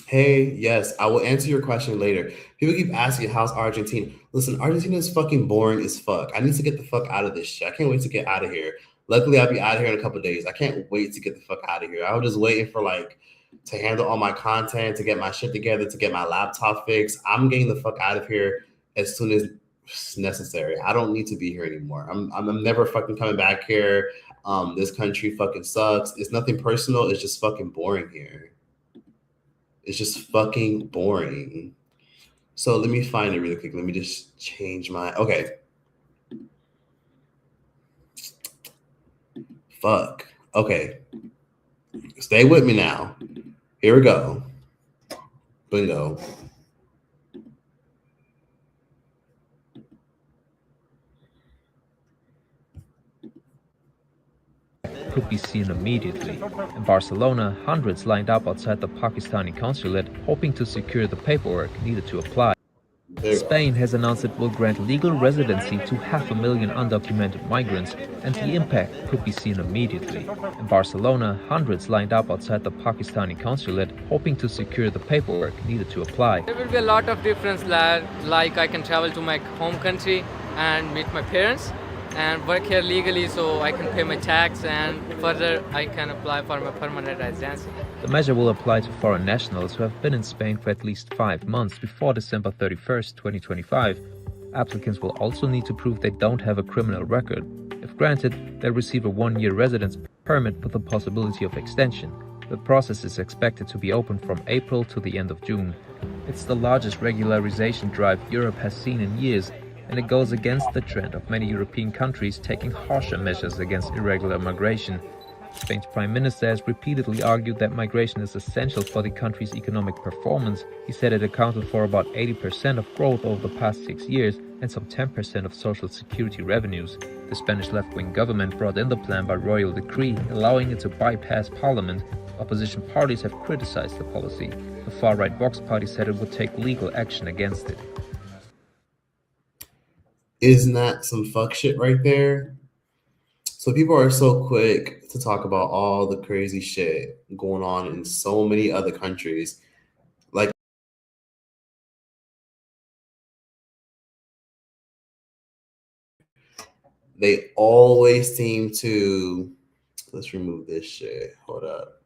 Hey, yes, I will answer your question later. People keep asking, how's Argentina? Listen, Argentina is fucking boring as fuck. I need to get the fuck out of this shit. I can't wait to get out of here. Luckily, I'll be out of here in a couple of days. I can't wait to get the fuck out of here. I was just waiting for, like, to handle all my content, to get my shit together, to get my laptop fixed. I'm getting the fuck out of here as soon as necessary. I don't need to be here anymore. I'm never fucking coming back here. This country fucking sucks. It's nothing personal. It's just fucking boring here. It's just fucking boring. So let me find it really quick. Let me just change my, okay. Fuck. Okay. Stay with me now. Here we go. Bingo. Could be seen immediately. In Barcelona, hundreds lined up outside the Pakistani consulate, hoping to secure the paperwork needed to apply. Spain has announced it will grant legal residency to 500,000 undocumented migrants, and the impact could be seen immediately. In Barcelona, hundreds lined up outside the Pakistani consulate, hoping to secure the paperwork needed to apply. There will be a lot of difference, like I can travel to my home country and meet my parents and work here legally so I can pay my tax, and further I can apply for my permanent residency. The measure will apply to foreign nationals who have been in Spain for at least 5 months before December 31st, 2025. Applicants will also need to prove they don't have a criminal record. If granted, they'll receive a 1-year residence permit with the possibility of extension. The process is expected to be open from April to the end of June. It's the largest regularization drive Europe has seen in years, and it goes against the trend of many European countries taking harsher measures against irregular migration. Spain's Prime Minister has repeatedly argued that migration is essential for the country's economic performance. He said it accounted for about 80% of growth over the past 6 years, and some 10% of social security revenues. The Spanish left-wing government brought in the plan by royal decree, allowing it to bypass parliament. Opposition parties have criticized the policy. The far-right Vox party said it would take legal action against it. Isn't that some fuck shit right there? So people are so quick to talk about all the crazy shit going on in so many other countries. Like, they always seem to, let's remove this shit. Hold up.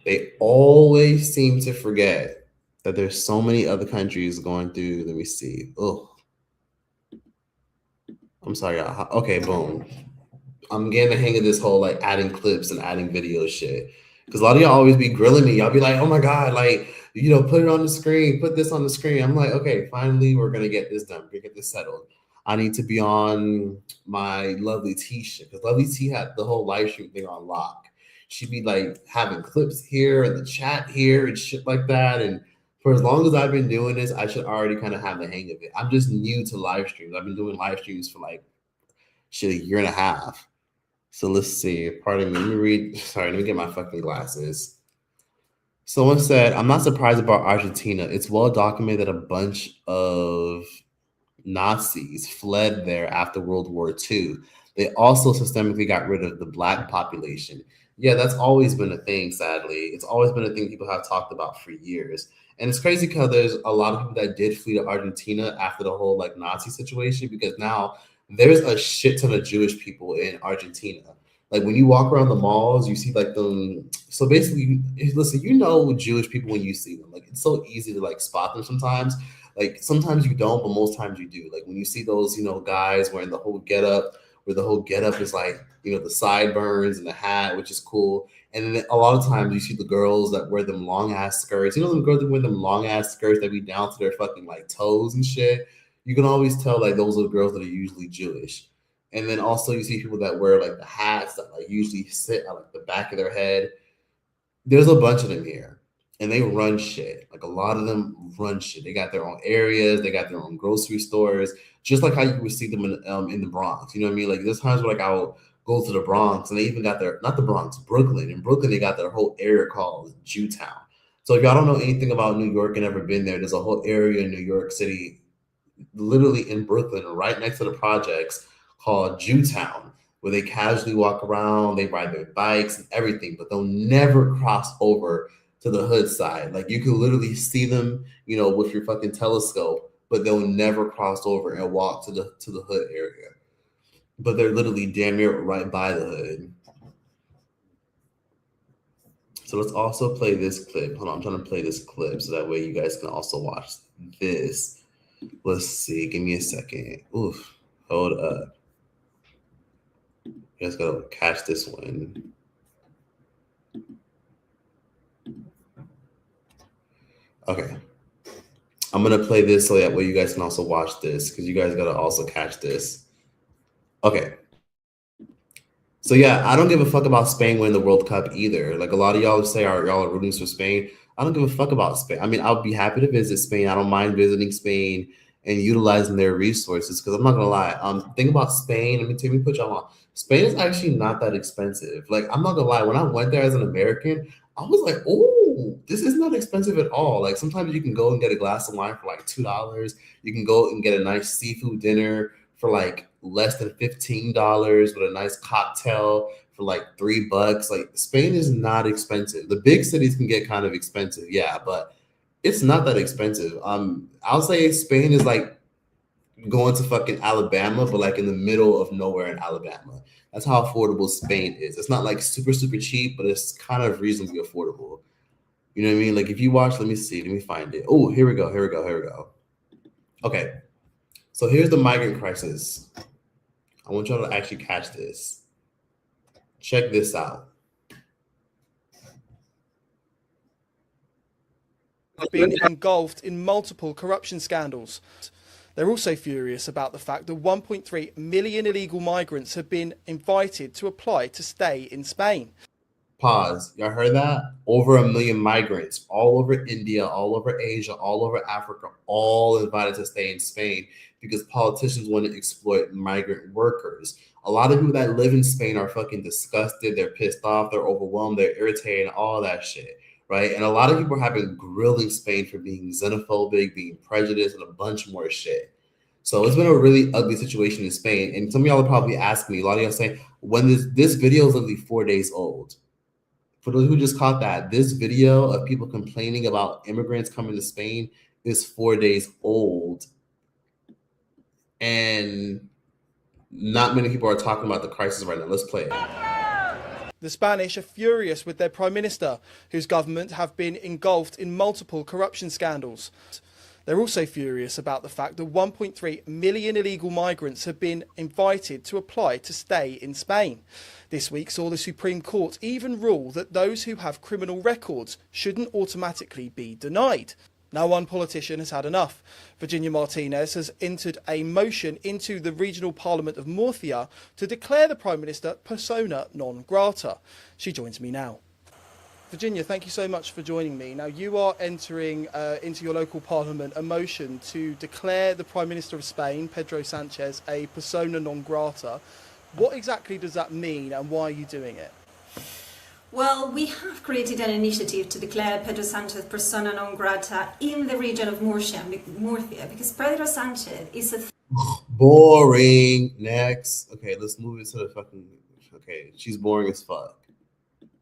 They always seem to forget that there's so many other countries going through. Let me see. Oh, I'm sorry. Okay, boom. I'm getting the hang of this whole like adding clips and adding video shit. Because a lot of y'all always be grilling me. Y'all be like, oh my God, like, you know, put it on the screen, put this on the screen. I'm like, okay, finally, we're going to get this done. We're going to get this settled. I need to be on my Lovely T shit. Because Lovely T had the whole live stream thing on lock. She'd be like having clips here and the chat here and shit like that. And for as long as I've been doing this, I should already kind of have the hang of it. I'm just new to live streams. I've been doing live streams for like shit, a year and a half. So let's see. Pardon me. Let me read. Sorry, let me get my fucking glasses. Someone said, I'm not surprised about Argentina. It's well documented that a bunch of Nazis fled there after World War II. They also systemically got rid of the black population. Yeah, that's always been a thing, sadly. It's always been a thing people have talked about for years. And it's crazy because there's a lot of people that did flee to Argentina after the whole like Nazi situation, because now there's a shit ton of Jewish people in Argentina. Like when you walk around the malls, you see like them. So basically, listen, you know Jewish people when you see them. Like it's so easy to like spot them sometimes. Like sometimes you don't, but most times you do. Like when you see those, you know, guys wearing the whole getup, where the whole getup is like, you know, the sideburns and the hat, which is cool. And then a lot of times you see the girls that wear them long ass skirts. You know, the girls that wear them long ass skirts that be down to their fucking like toes and shit. You can always tell like those are the girls that are usually Jewish. And then also you see people that wear like the hats that like usually sit at like the back of their head. There's a bunch of them here, and they run shit. Like a lot of them run shit. They got their own areas. They got their own grocery stores, just like how you would see them in the Bronx. You know what I mean? Like there's times where like I'll go to the Bronx, and they even got their, not the Bronx, Brooklyn. In Brooklyn, they got their whole area called Jewtown. So if y'all don't know anything about New York and ever been there, there's a whole area in New York City, literally in Brooklyn, right next to the projects, called Jewtown, where they casually walk around, they ride their bikes and everything, but they'll never cross over to the hood side. Like you can literally see them, you know, with your fucking telescope, but they'll never cross over and walk to the hood area. But they're literally damn near right by the hood. So let's also play this clip. Hold on, I'm trying to play this clip so that way you guys can also watch this. Let's see. Give me a second. Oof. Hold up. You guys gotta catch this one. Okay. I'm gonna play this so that way you guys can also watch this, because you guys gotta also catch this. Okay. So yeah, I don't give a fuck about Spain winning the World Cup either. Like a lot of y'all say y'all are rooting for Spain. I don't give a fuck about Spain. I mean, I'll be happy to visit Spain. I don't mind visiting Spain and utilizing their resources, because I'm not gonna lie. Think about Spain. Let me put y'all on. Spain is actually not that expensive. Like I'm not gonna lie. When I went there as an American, I was like, oh, this is not expensive at all. Like sometimes you can go and get a glass of wine for like $2. You can go and get a nice seafood dinner for like less than $15 with a nice cocktail for like $3. Like Spain is not expensive. The big cities can get kind of expensive, yeah, but it's not that expensive. I'll say Spain is like going to fucking Alabama, but like in the middle of nowhere in Alabama. That's how affordable Spain is. It's not like super, super cheap, but it's kind of reasonably affordable. You know what I mean? Like if you watch, let me see, let me find it. Oh, here we go. Okay. So here's the migrant crisis. I want y'all to actually catch this. Check this out. Been engulfed in multiple corruption scandals. They're also furious about the fact that 1.3 million illegal migrants have been invited to apply to stay in Spain. Pause. Y'all heard that? Over 1 million migrants all over India, all over Asia, all over Africa, all invited to stay in Spain because politicians want to exploit migrant workers. A lot of people that live in Spain are fucking disgusted. They're pissed off. They're overwhelmed. They're irritated. All that shit, right? And a lot of people have been grilling Spain for being xenophobic, being prejudiced, and a bunch more shit. So it's been a really ugly situation in Spain. And some of y'all are probably asking me, a lot of y'all saying, when this video is only 4 days old. For those who just caught that, this video of people complaining about immigrants coming to Spain is 4 days old. And not many people are talking about the crisis right now. Let's play it. The Spanish are furious with their prime minister, whose government have been engulfed in multiple corruption scandals. They're also furious about the fact that 1.3 million illegal migrants have been invited to apply to stay in Spain. This week saw the Supreme Court even rule that those who have criminal records shouldn't automatically be denied. Now one politician has had enough. Virginia Martinez has entered a motion into the regional parliament of Murcia to declare the Prime Minister persona non grata. She joins me now. Virginia, thank you so much for joining me. Now, you are entering into your local parliament a motion to declare the Prime Minister of Spain, Pedro Sanchez, a persona non grata. What exactly does that mean and why are you doing it? Well, we have created an initiative to declare Pedro Sanchez persona non grata in the region of Murcia because Pedro Sanchez is a... Boring. Next. Okay, let's move it to the fucking... Okay, she's boring as fuck.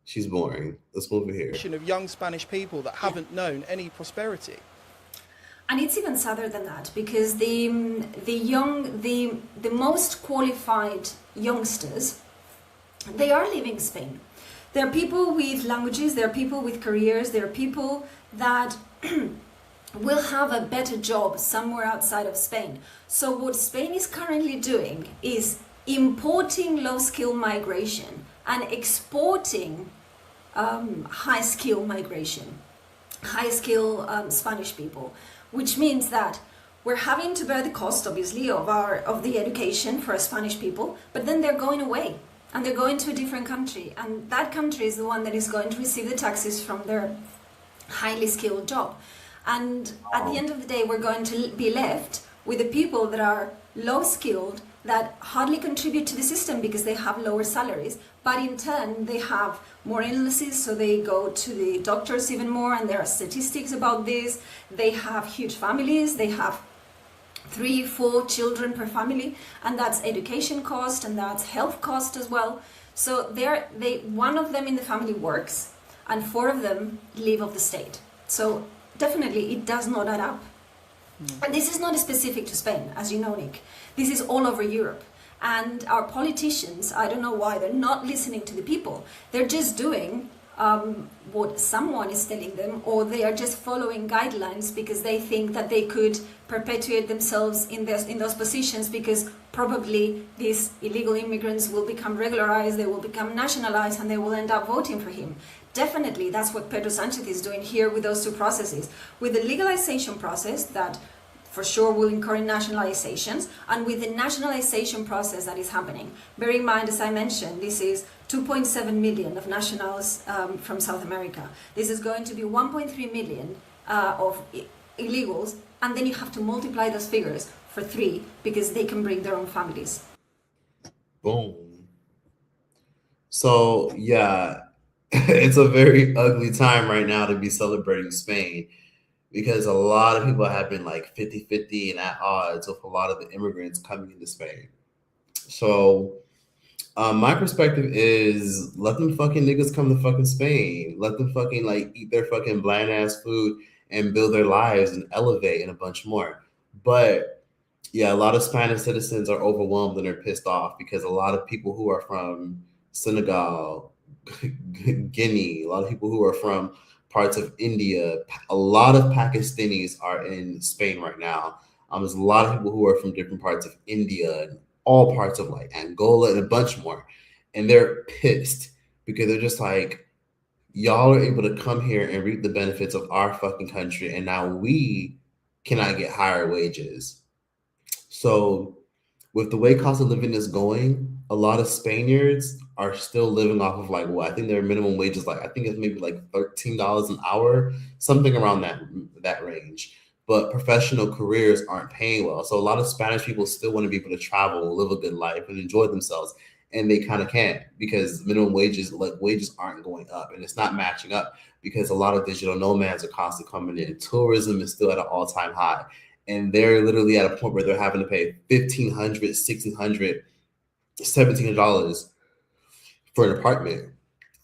She's boring. Let's move it here. Of young Spanish people that haven't known any prosperity. And it's even sadder than that because the most qualified youngsters, they are leaving Spain. There are people with languages, there are people with careers, there are people that will have a better job somewhere outside of Spain. So what Spain is currently doing is importing low-skill migration and exporting high-skill migration, high-skill Spanish people, which means that we're having to bear the cost, obviously, of the education for Spanish people, but then they're going away and they're going to a different country, and that country is the one that is going to receive the taxes from their highly skilled job. And at the end of the day, we're going to be left with the people that are low-skilled, that hardly contribute to the system because they have lower salaries, but in turn they have more illnesses, so they go to the doctors even more, and there are statistics about this. They have huge families, they have 3-4 children per family, and that's education cost and that's health cost as well. So one of them in the family works and 4 of them live off the state. So definitely it does not add up. And this is not specific to Spain, as you know, Nick. This is all over Europe. And our politicians, I don't know why they're not listening to the people. They're just doing what someone is telling them, or they are just following guidelines because they think that they could perpetuate themselves in those positions because probably these illegal immigrants will become regularized, they will become nationalized, and they will end up voting for him. Definitely, that's what Pedro Sanchez is doing here with those 2 processes. With the legalization process that for sure will incur in nationalizations, and with the nationalization process that is happening. Bear in mind, as I mentioned, this is 2.7 million of nationals from South America. This is going to be 1.3 million of illegals, and then you have to multiply those figures for 3 because they can bring their own families. Boom. So, yeah, it's a very ugly time right now to be celebrating Spain, because a lot of people have been like 50-50 and at odds with a lot of the immigrants coming into Spain. So my perspective is let them fucking niggas come to fucking Spain. Let them fucking like eat their fucking bland ass food and build their lives and elevate and a bunch more. But yeah, a lot of Spanish citizens are overwhelmed and they're pissed off because a lot of people who are from Senegal, Guinea, a lot of people who are from parts of India, a lot of Pakistanis are in Spain right now. There's a lot of people who are from different parts of India and all parts of like Angola and a bunch more. And they're pissed because they're just like, y'all are able to come here and reap the benefits of our fucking country. And now we cannot get higher wages. So with the way cost of living is going, a lot of Spaniards are still living off of like what I think their minimum wage is like. I think it's maybe like $13 an hour, something around that range. But professional careers aren't paying well, so a lot of Spanish people still want to be able to travel, live a good life, and enjoy themselves, and they kind of can't because minimum wages, like wages, aren't going up, and it's not matching up because a lot of digital nomads are constantly coming in. Tourism is still at an all-time high, and they're literally at a point where they're having to pay $1,500, $1,600, $1,700 for an apartment.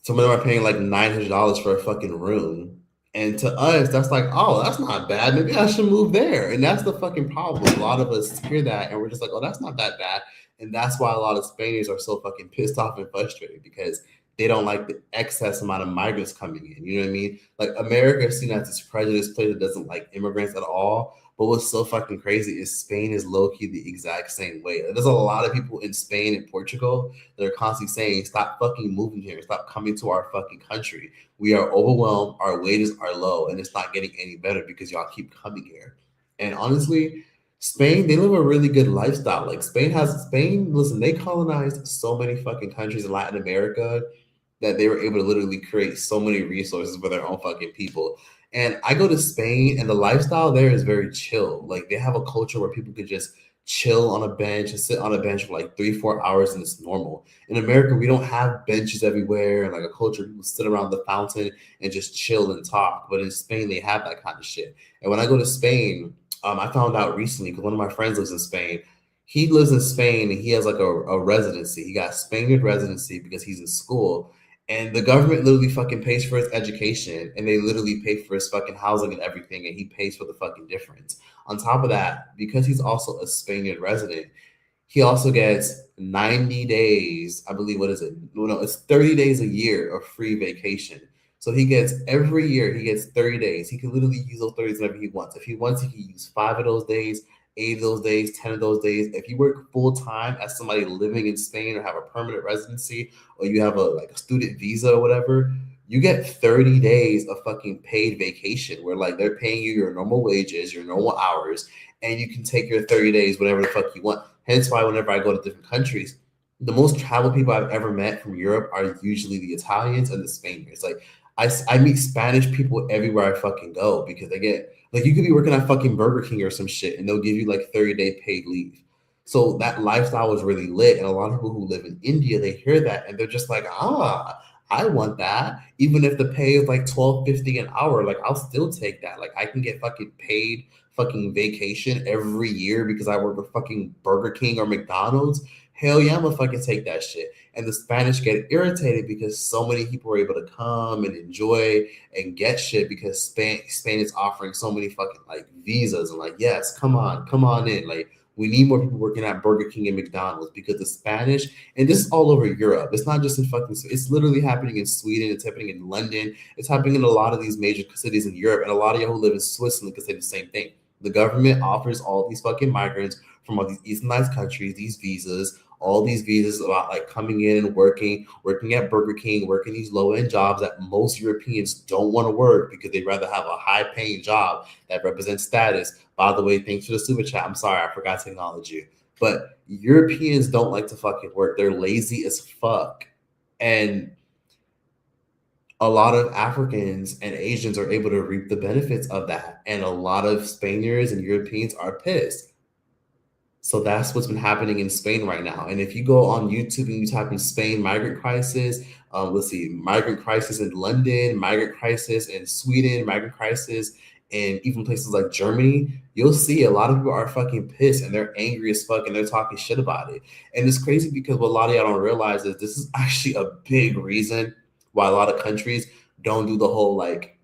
Some of them are paying like $900 for a fucking room. And to us, that's like, oh, that's not bad. Maybe I should move there. And that's the fucking problem. A lot of us hear that and we're just like, oh, that's not that bad. And that's why a lot of Spaniards are so fucking pissed off and frustrated because they don't like the excess amount of migrants coming in. You know what I mean? Like America is seen as this prejudiced place that doesn't like immigrants at all. But what's so fucking crazy is Spain is low-key the exact same way. There's a lot of people in Spain and Portugal that are constantly saying, stop fucking moving here. Stop coming to our fucking country. We are overwhelmed. Our wages are low. And it's not getting any better because y'all keep coming here. And honestly, Spain, they live a really good lifestyle. Like Spain, listen, they colonized so many fucking countries in Latin America that they were able to literally create so many resources for their own fucking people. And I go to Spain and the lifestyle there is very chill. Like they have a culture where people could just chill on a bench and sit on a bench for like 3-4 hours and it's normal. In America, we don't have benches everywhere and like a culture people sit around the fountain and just chill and talk. But in Spain, they have that kind of shit. And when I go to Spain, I found out recently because one of my friends lives in Spain. He lives in Spain and he has like a residency. He got Spaniard residency because he's in school. And the government literally fucking pays for his education and they literally pay for his fucking housing and everything. And he pays for the fucking difference. On top of that, because he's also a Spaniard resident, he also gets 90 days, I believe, what is it? No, it's 30 days a year of free vacation. So he gets every year, he gets 30 days. He can literally use those 30 days whenever he wants. If he wants, he can use 5 of those days, 8 of those days, 10 of those days. If you work full time as somebody living in Spain or have a permanent residency or you have a student visa or whatever, you get 30 days of fucking paid vacation where like they're paying you your normal wages, your normal hours, and you can take your 30 days, whatever the fuck you want. Hence why whenever I go to different countries, the most traveled people I've ever met from Europe are usually the Italians and the Spaniards. Like I meet Spanish people everywhere I fucking go because they get like you could be working at fucking Burger King or some shit and they'll give you like 30-day paid leave. So that lifestyle was really lit. And a lot of people who live in India, they hear that and they're just like, I want that. Even if the pay is like $12.50 an hour, like I'll still take that. Like I can get fucking paid fucking vacation every year because I work at fucking Burger King or McDonald's. Hell yeah, I'm gonna fucking take that shit. And the Spanish get irritated because so many people are able to come and enjoy and get shit because Spain is offering so many fucking like visas and like, yes, come on in. Like we need more people working at Burger King and McDonald's because the Spanish, and this is all over Europe. It's not just in fucking, it's literally happening in Sweden. It's happening in London. It's happening in a lot of these major cities in Europe. And a lot of y'all who live in Switzerland can say the same thing. The government offers all these fucking migrants from all these Easternized countries, these visas, all these visas about like coming in and working at Burger King, working these low-end jobs that most Europeans don't want to work because they'd rather have a high-paying job that represents status. By the way, thanks for the super chat. I'm sorry, I forgot to acknowledge you. But Europeans don't like to fucking work. They're lazy as fuck. And a lot of Africans and Asians are able to reap the benefits of that. And a lot of Spaniards and Europeans are pissed. So that's what's been happening in Spain right now. And if you go on YouTube and you type in Spain migrant crisis, let's see, migrant crisis in London, migrant crisis in Sweden, migrant crisis in even places like Germany, you'll see a lot of people are fucking pissed and they're angry as fuck and they're talking shit about it. And it's crazy because what a lot of y'all don't realize is this is actually a big reason why a lot of countries don't do the whole like,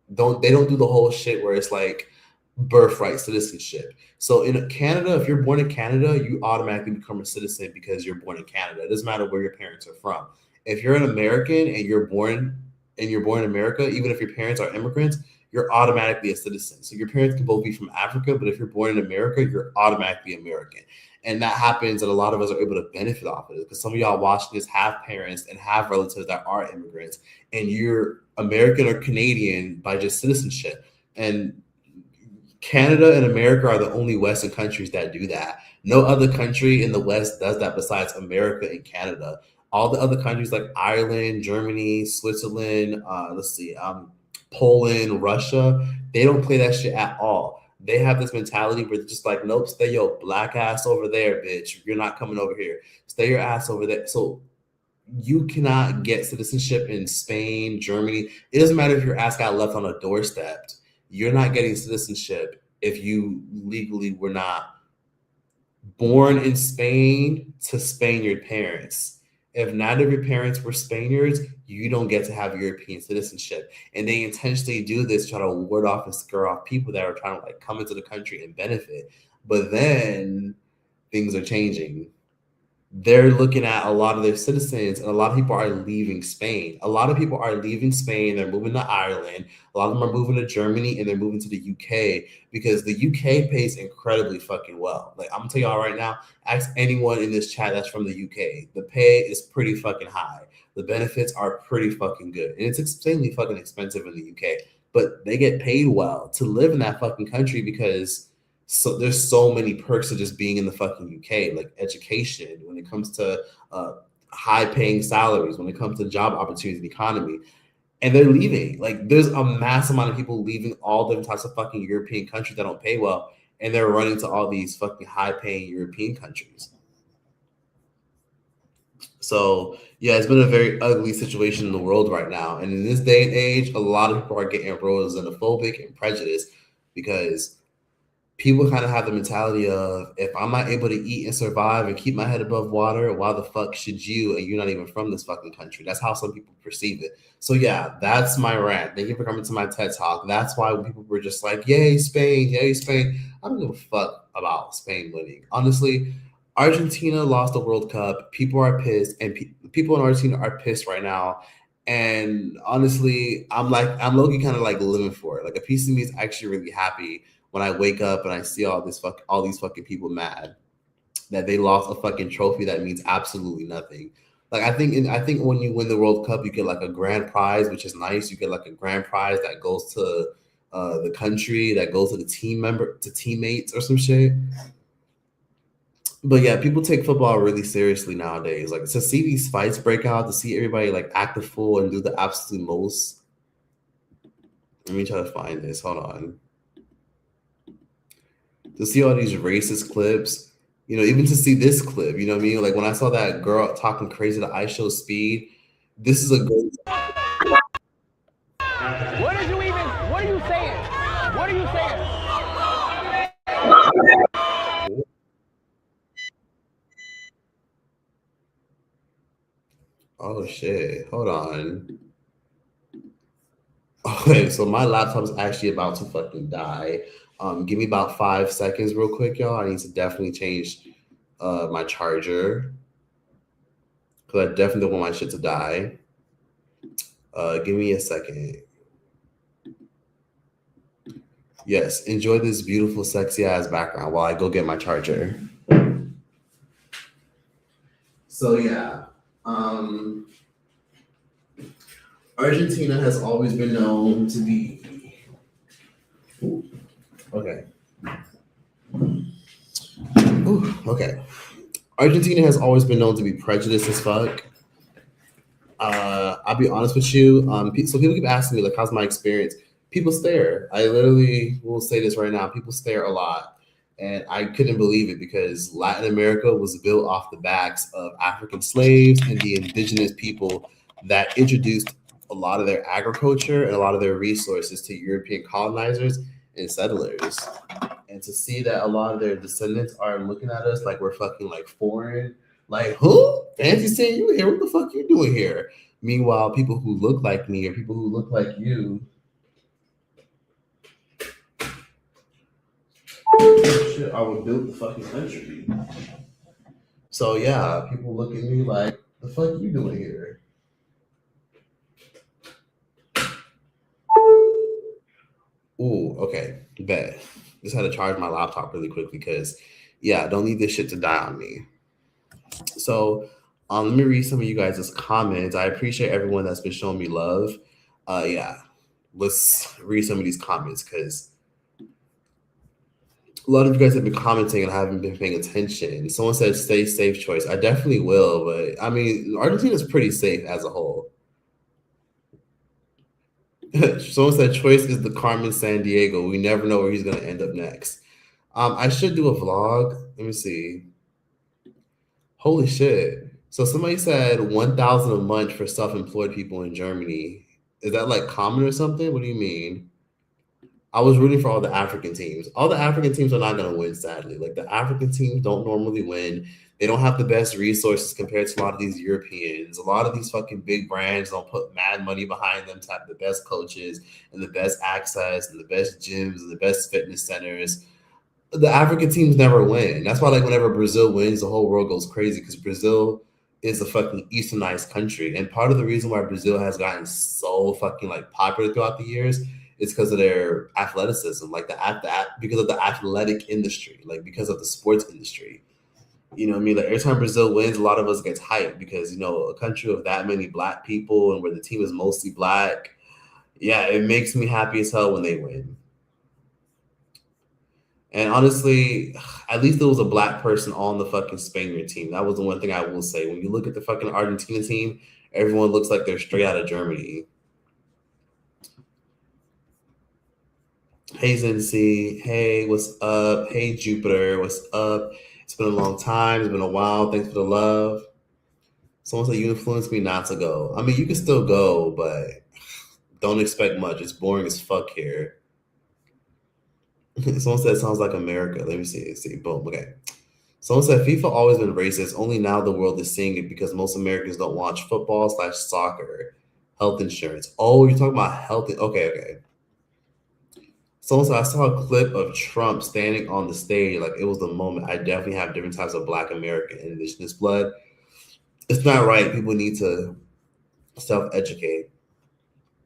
they don't do the whole shit where it's like birthright citizenship. So in Canada, if you're born in Canada, you automatically become a citizen because you're born in Canada. It doesn't matter where your parents are from. If you're an American and you're born in America, even if your parents are immigrants, you're automatically a citizen. So your parents can both be from Africa, but if you're born in America, you're automatically American. And that happens, and a lot of us are able to benefit off of it because some of y'all watching this have parents and have relatives that are immigrants, and you're American or Canadian by just citizenship. And Canada and America are the only Western countries that do that. No other country in the West does that besides America and Canada. All the other countries like Ireland, Germany, Switzerland, Poland, Russia, they don't play that shit at all. They have this mentality where they're just like, nope, stay your black ass over there, bitch. You're not coming over here. Stay your ass over there. So you cannot get citizenship in Spain, Germany. It doesn't matter if your ass got left on a doorstep. You're not getting citizenship if you legally were not born in Spain to Spaniard parents. If neither of your parents were Spaniards, you don't get to have European citizenship. And they intentionally do this to try to ward off and scare off people that are trying to like come into the country and benefit. But then things are changing. They're looking at a lot of their citizens, and a lot of people are leaving Spain. A lot of people are leaving Spain. They're moving to Ireland. A lot of them are moving to Germany, and they're moving to the UK because the UK pays incredibly fucking well. Like, I'm gonna tell y'all right now, ask anyone in this chat that's from the UK. The pay is pretty fucking high. The benefits are pretty fucking good. And it's extremely fucking expensive in the UK, but they get paid well to live in that fucking country because there's so many perks of just being in the fucking UK, like education, when it comes to high paying salaries, when it comes to job opportunities in the economy. And they're leaving. Like, there's a mass amount of people leaving all different types of fucking European countries that don't pay well, and they're running to all these fucking high paying European countries. So yeah, it's been a very ugly situation in the world right now. And in this day and age, a lot of people are getting enrolled as xenophobic and prejudiced because people kind of have the mentality of, if I'm not able to eat and survive and keep my head above water, why the fuck should you? And you're not even from this fucking country. That's how some people perceive it. So yeah, that's my rant. Thank you for coming to my TED Talk. That's why when people were just like, yay, Spain, yay, Spain. I don't give a fuck about Spain winning. Honestly, Argentina lost the World Cup. People are pissed, and people in Argentina are pissed right now. And honestly, I'm low-key kind of like living for it. Like, a piece of me is actually really happy when I wake up and I see all these fucking people mad that they lost a fucking trophy that means absolutely nothing. Like, I think when you win the World Cup, you get like a grand prize, which is nice. You get like a grand prize that goes to the country, that goes to the teammates or some shit. But yeah, people take football really seriously nowadays. Like, to see these fights break out, to see everybody like act a fool and do the absolute most. Let me try to find this. Hold on. To see all these racist clips, you know, even to see this clip, you know what I mean? Like, when I saw that girl talking crazy to I Show Speed, this is a good. What are you saying? What are you saying? Oh shit, hold on. Okay, so my laptop is actually about to fucking die. Give me about 5 seconds real quick, y'all. I need to definitely change my charger because I definitely don't want my shit to die. Give me a second. Yes, enjoy this beautiful, sexy ass background while I go get my charger. So yeah, Argentina has always been known to be. Ooh, okay. Ooh, okay. Argentina has always been known to be prejudiced as fuck. I'll be honest with you. So people keep asking me, like, how's my experience? People stare. I literally will say this right now. People stare a lot. And I couldn't believe it because Latin America was built off the backs of African slaves and the indigenous people that introduced a lot of their agriculture and a lot of their resources to European colonizers and settlers. And to see that a lot of their descendants are looking at us like we're fucking like foreign, like, who? Fancy seeing you here. What the fuck you doing here? Meanwhile, people who look like me or people who look like you. Shit, I would build the fucking country. So yeah, people look at me like, the fuck you doing here? Ooh, okay, bet. Just had to charge my laptop really quick because, yeah, don't need this shit to die on me. So let me read some of you guys' comments. I appreciate everyone that's been showing me love. Yeah, let's read some of these comments because A lot of you guys have been commenting and I haven't been paying attention. Someone said stay safe choice. I definitely will, but I mean, Argentina is pretty safe as a whole. Someone said choice is the Carmen San Diego. We never know where he's going to end up next. I should do a vlog. Let me see. Holy shit. So somebody said 1,000 a month for self-employed people in Germany. Is that like common or something? What do you mean? I was rooting for all the African teams. All the African teams are not going to win, sadly. Like the African teams don't normally win. They don't have the best resources compared to a lot of these Europeans. A lot of these fucking big brands don't put mad money behind them to have the best coaches and the best access and the best gyms and the best fitness centers. The African teams never win. That's why, like, whenever Brazil wins, the whole world goes crazy because Brazil is a fucking easternized country. And part of the reason why Brazil has gotten so fucking like popular throughout the years is because of their athleticism, like because of the athletic industry, like because of the sports industry. You know what I mean? Like every time Brazil wins, a lot of us gets hyped because, you know, a country of that many black people and where the team is mostly black, yeah, it makes me happy as hell when they win. And honestly, at least there was a black person on the fucking Spaniard team. That was the one thing I will say. When you look at the fucking Argentina team, everyone looks like they're straight out of Germany. Hey, Zency. Hey, what's up? Hey, Jupiter. What's up? It's been a long time. It's been a while. Thanks for the love. Someone said you influenced me not to go. I mean, you can still go, but don't expect much. It's boring as fuck here. Someone said it sounds like America. Let me see. Boom. Okay. Someone said FIFA always been racist. Only now the world is seeing it because most Americans don't watch football/soccer. Health insurance. Oh, you're talking about health. Okay. Someone said I saw a clip of Trump standing on the stage. Like it was the moment. I definitely have different types of Black American indigenous blood. It's not right. People need to self-educate.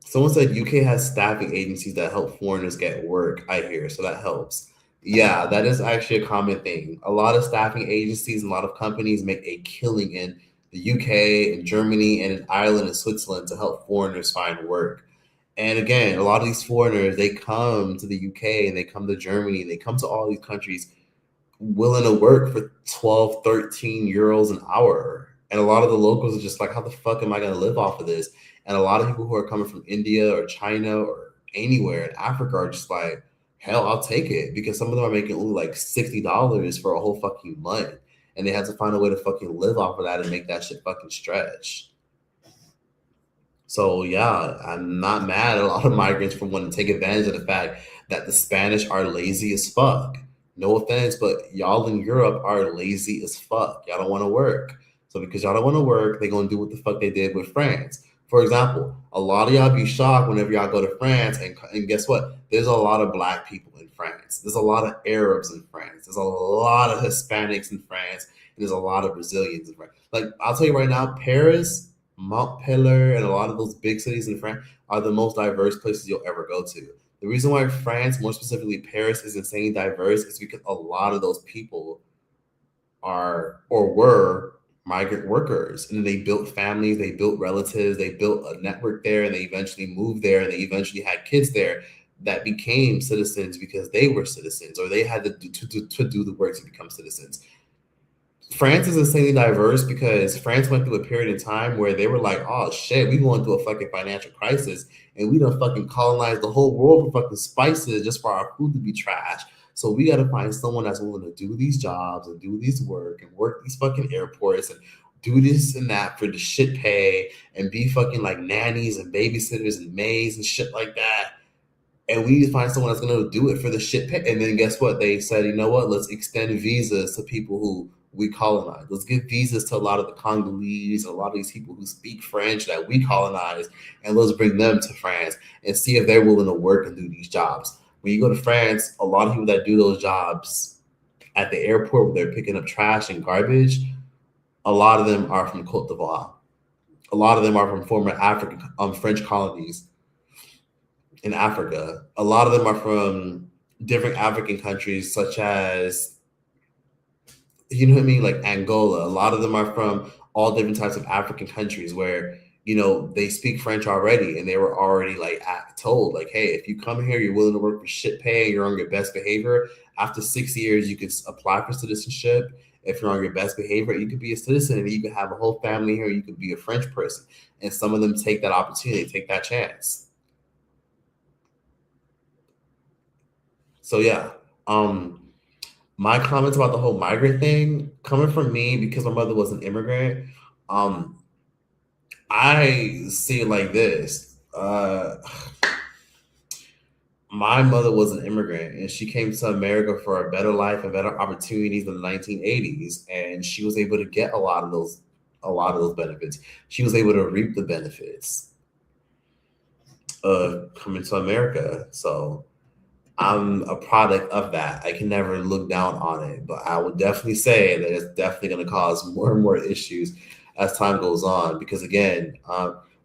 Someone said UK has staffing agencies that help foreigners get work, I hear, so that helps. Yeah, that is actually a common thing. A lot of staffing agencies and a lot of companies make a killing in the UK, in Germany, and in Ireland and Switzerland to help foreigners find work. And again, a lot of these foreigners, they come to the UK and they come to Germany, and they come to all these countries willing to work for 12, 13 euros an hour. And a lot of the locals are just like, how the fuck am I going to live off of this? And a lot of people who are coming from India or China or anywhere in Africa are just like, hell, I'll take it. Because some of them are making only like $60 for a whole fucking month. And they have to find a way to fucking live off of that and make that shit fucking stretch. So yeah, I'm not mad at a lot of migrants for wanting to take advantage of the fact that the Spanish are lazy as fuck. No offense, but y'all in Europe are lazy as fuck. Y'all don't want to work. So because y'all don't want to work, they're going to do what the fuck they did with France. For example, a lot of y'all be shocked whenever y'all go to France, and guess what? There's a lot of Black people in France. There's a lot of Arabs in France. There's a lot of Hispanics in France. And there's a lot of Brazilians in France. Like, I'll tell you right now, Paris, Montpellier, and a lot of those big cities in France are the most diverse places you'll ever go to. The reason why France, more specifically Paris, is insanely diverse is because a lot of those people are or were migrant workers, and they built families, they built relatives, they built a network there, and they eventually moved there, and they eventually had kids there that became citizens because they were citizens, or they had to do the work to become citizens. France is insanely diverse because France went through a period in time where they were like, oh shit, we going through a fucking financial crisis, and we done fucking colonized the whole world for fucking spices just for our food to be trash. So we got to find someone that's willing to do these jobs and do these work and work these fucking airports and do this and that for the shit pay and be fucking like nannies and babysitters and maids and shit like that. And we need to find someone that's going to do it for the shit pay. And then guess what? They said, you know what? Let's extend visas to people who we colonize. Let's give visas to a lot of the Congolese, a lot of these people who speak French that we colonize, and let's bring them to France and see if they're willing to work and do these jobs. When you go to France, a lot of people that do those jobs at the airport where they're picking up trash and garbage, a lot of them are from Côte d'Ivoire. A lot of them are from former African French colonies in Africa. A lot of them are from different African countries such as, you know what I mean, like Angola. A lot of them are from all different types of African countries where, you know, they speak French already, and they were already like told, like, hey, if you come here, you're willing to work for shit pay, you're on your best behavior, After 6 years, you could apply for citizenship. If you're on your best behavior, you could be a citizen and you could have a whole family here. You could be a French person. And some of them take that opportunity, take that chance. So yeah, my comments about the whole migrant thing coming from me because my mother was an immigrant. I see it like this. My mother was an immigrant and she came to America for a better life and better opportunities in the 1980s. And she was able to get a lot of those benefits. She was able to reap the benefits of coming to America. So I'm a product of that. I can never look down on it, but I would definitely say that it's definitely going to cause more and more issues as time goes on. Because again,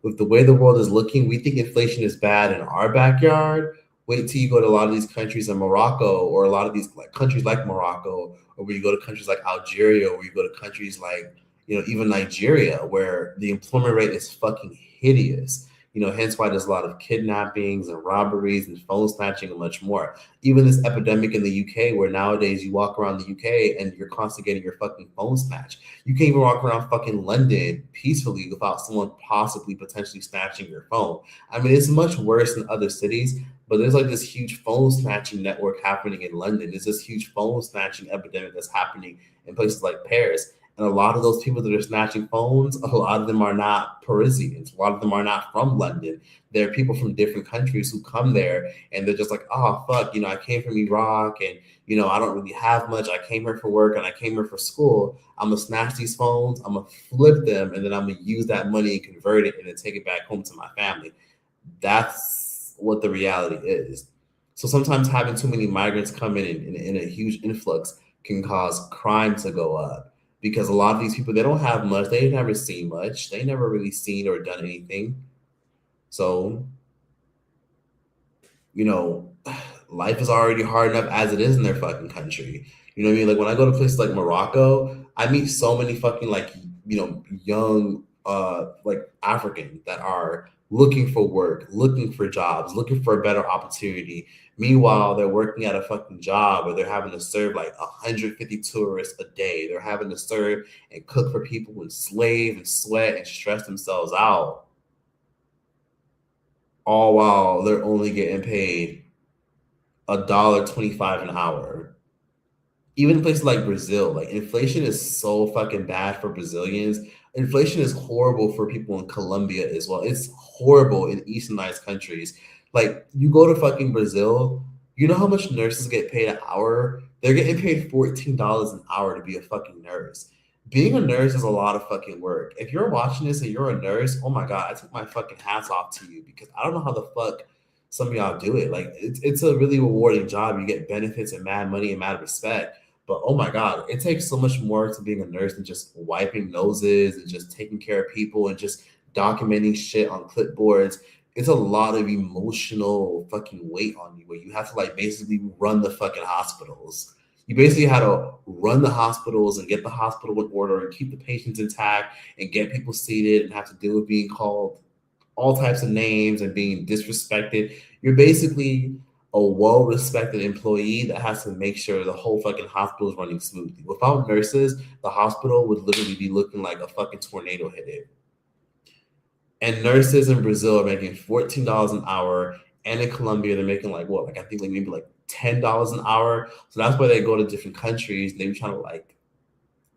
with the way the world is looking, we think inflation is bad in our backyard. Wait till you go to a lot of these countries in Morocco, or a lot of these countries like Morocco, or where you go to countries like Algeria, or you go to countries like, even Nigeria, where the employment rate is fucking hideous. Hence why there's a lot of kidnappings and robberies and phone snatching and much more. Even this epidemic in the UK, where nowadays you walk around the UK and you're constantly getting your fucking phone snatched. You can't even walk around fucking London peacefully without someone possibly potentially snatching your phone. I mean, it's much worse in other cities, but there's like this huge phone snatching network happening in London. There's this huge phone snatching epidemic that's happening in places like Paris. And a lot of those people that are snatching phones, a lot of them are not Parisians. A lot of them are not from London. They're people from different countries who come there and they're just like, oh, fuck, I came from Iraq and, I don't really have much. I came here for work and I came here for school. I'm going to snatch these phones. I'm going to flip them and then I'm going to use that money and convert it and then take it back home to my family. That's what the reality is. So sometimes having too many migrants come in a huge influx can cause crime to go up. Because a lot of these people, they don't have much. They never seen much. They never really seen or done anything. So, life is already hard enough as it is in their fucking country. You know what I mean? Like when I go to places like Morocco, I meet so many fucking young Africans that are looking for work, looking for jobs, looking for a better opportunity. Meanwhile, they're working at a fucking job where they're having to serve 150 tourists a day. They're having to serve and cook for people and slave and sweat and stress themselves out. All while they're only getting paid $1.25 an hour. Even in places like Brazil, inflation is so fucking bad for Brazilians. Inflation is horrible for people in Colombia as well. It's horrible in Easternized countries. You go to fucking Brazil, you know how much nurses get paid an hour? They're getting paid $14 an hour to be a fucking nurse. Being a nurse is a lot of fucking work. If you're watching this and you're a nurse, oh my God, I take my fucking hats off to you because I don't know how the fuck some of y'all do it. It's a really rewarding job. You get benefits and mad money and mad respect. But oh my God, it takes so much more to being a nurse than just wiping noses and just taking care of people and just documenting shit on clipboards. It's a lot of emotional fucking weight on you where you have to basically run the fucking hospitals. You basically had to run the hospitals and get the hospital in order and keep the patients intact and get people seated and have to deal with being called all types of names and being disrespected. You're basically a well-respected employee that has to make sure the whole fucking hospital is running smoothly. Without nurses, the hospital would literally be looking like a fucking tornado hit it. And nurses in Brazil are making $14 an hour, and in Colombia they're making I think maybe $10 an hour. So that's why they go to different countries. They be trying to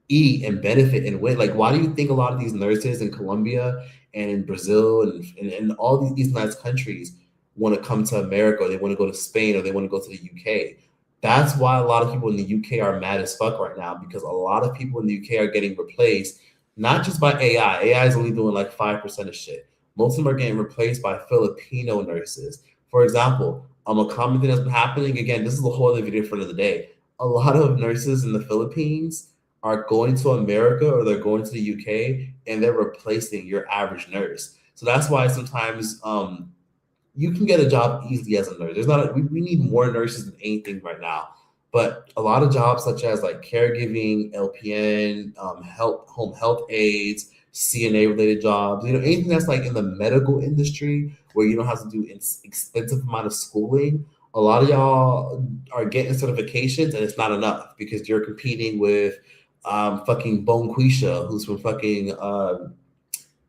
eat and benefit and win. Why do you think a lot of these nurses in Colombia and in Brazil and all these Easternized countries want to come to America, or they want to go to Spain, or they want to go to the UK? That's why a lot of people in the UK are mad as fuck right now, because a lot of people in the UK are getting replaced, not just by AI. AI is only doing 5% of shit. Most of them are getting replaced by Filipino nurses. For example, a common thing that's been happening, again, this is a whole other video for another day. A lot of nurses in the Philippines are going to America or they're going to the UK and they're replacing your average nurse. So that's why sometimes you can get a job easily as a nurse. We need more nurses than anything right now. But a lot of jobs such as caregiving, LPN, home health aides, CNA related jobs, anything that's in the medical industry where you don't have to do extensive amount of schooling, a lot of y'all are getting certifications and it's not enough because you're competing with fucking Bonquisha, who's from fucking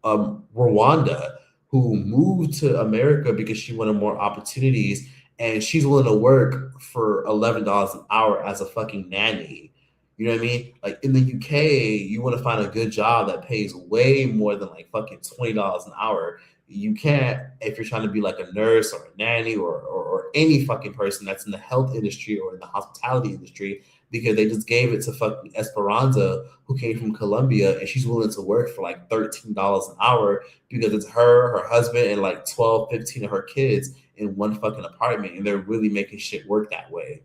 Rwanda, who moved to America because she wanted more opportunities, and she's willing to work for $11 an hour as a fucking nanny. You know what I mean? Like in the UK, you want to find a good job that pays way more than like fucking $20 an hour. You can't if you're trying to be like a nurse or a nanny or any fucking person that's in the health industry or in the hospitality industry because they just gave it to fucking Esperanza, who came from Colombia, and she's willing to work for like $13 an hour because it's her husband, and like 12, 15 of her kids in one fucking apartment, and they're really making shit work that way.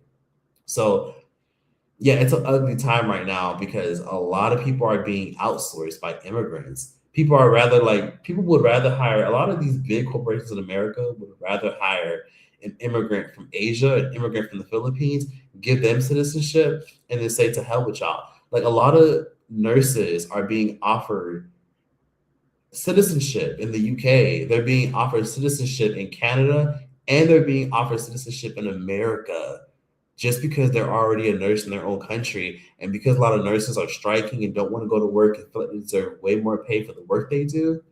So yeah, it's an ugly time right now because a lot of people are being outsourced by immigrants. People would rather hire a lot of these big corporations in America would rather hire an immigrant from Asia, an immigrant from the Philippines, give them citizenship, and then say to hell with y'all. Like a lot of nurses are being offered citizenship in the UK. They're being offered citizenship in Canada, and they're being offered citizenship in America just because they're already a nurse in their own country. And because a lot of nurses are striking and don't want to go to work and feel like they deserve way more pay for the work they do,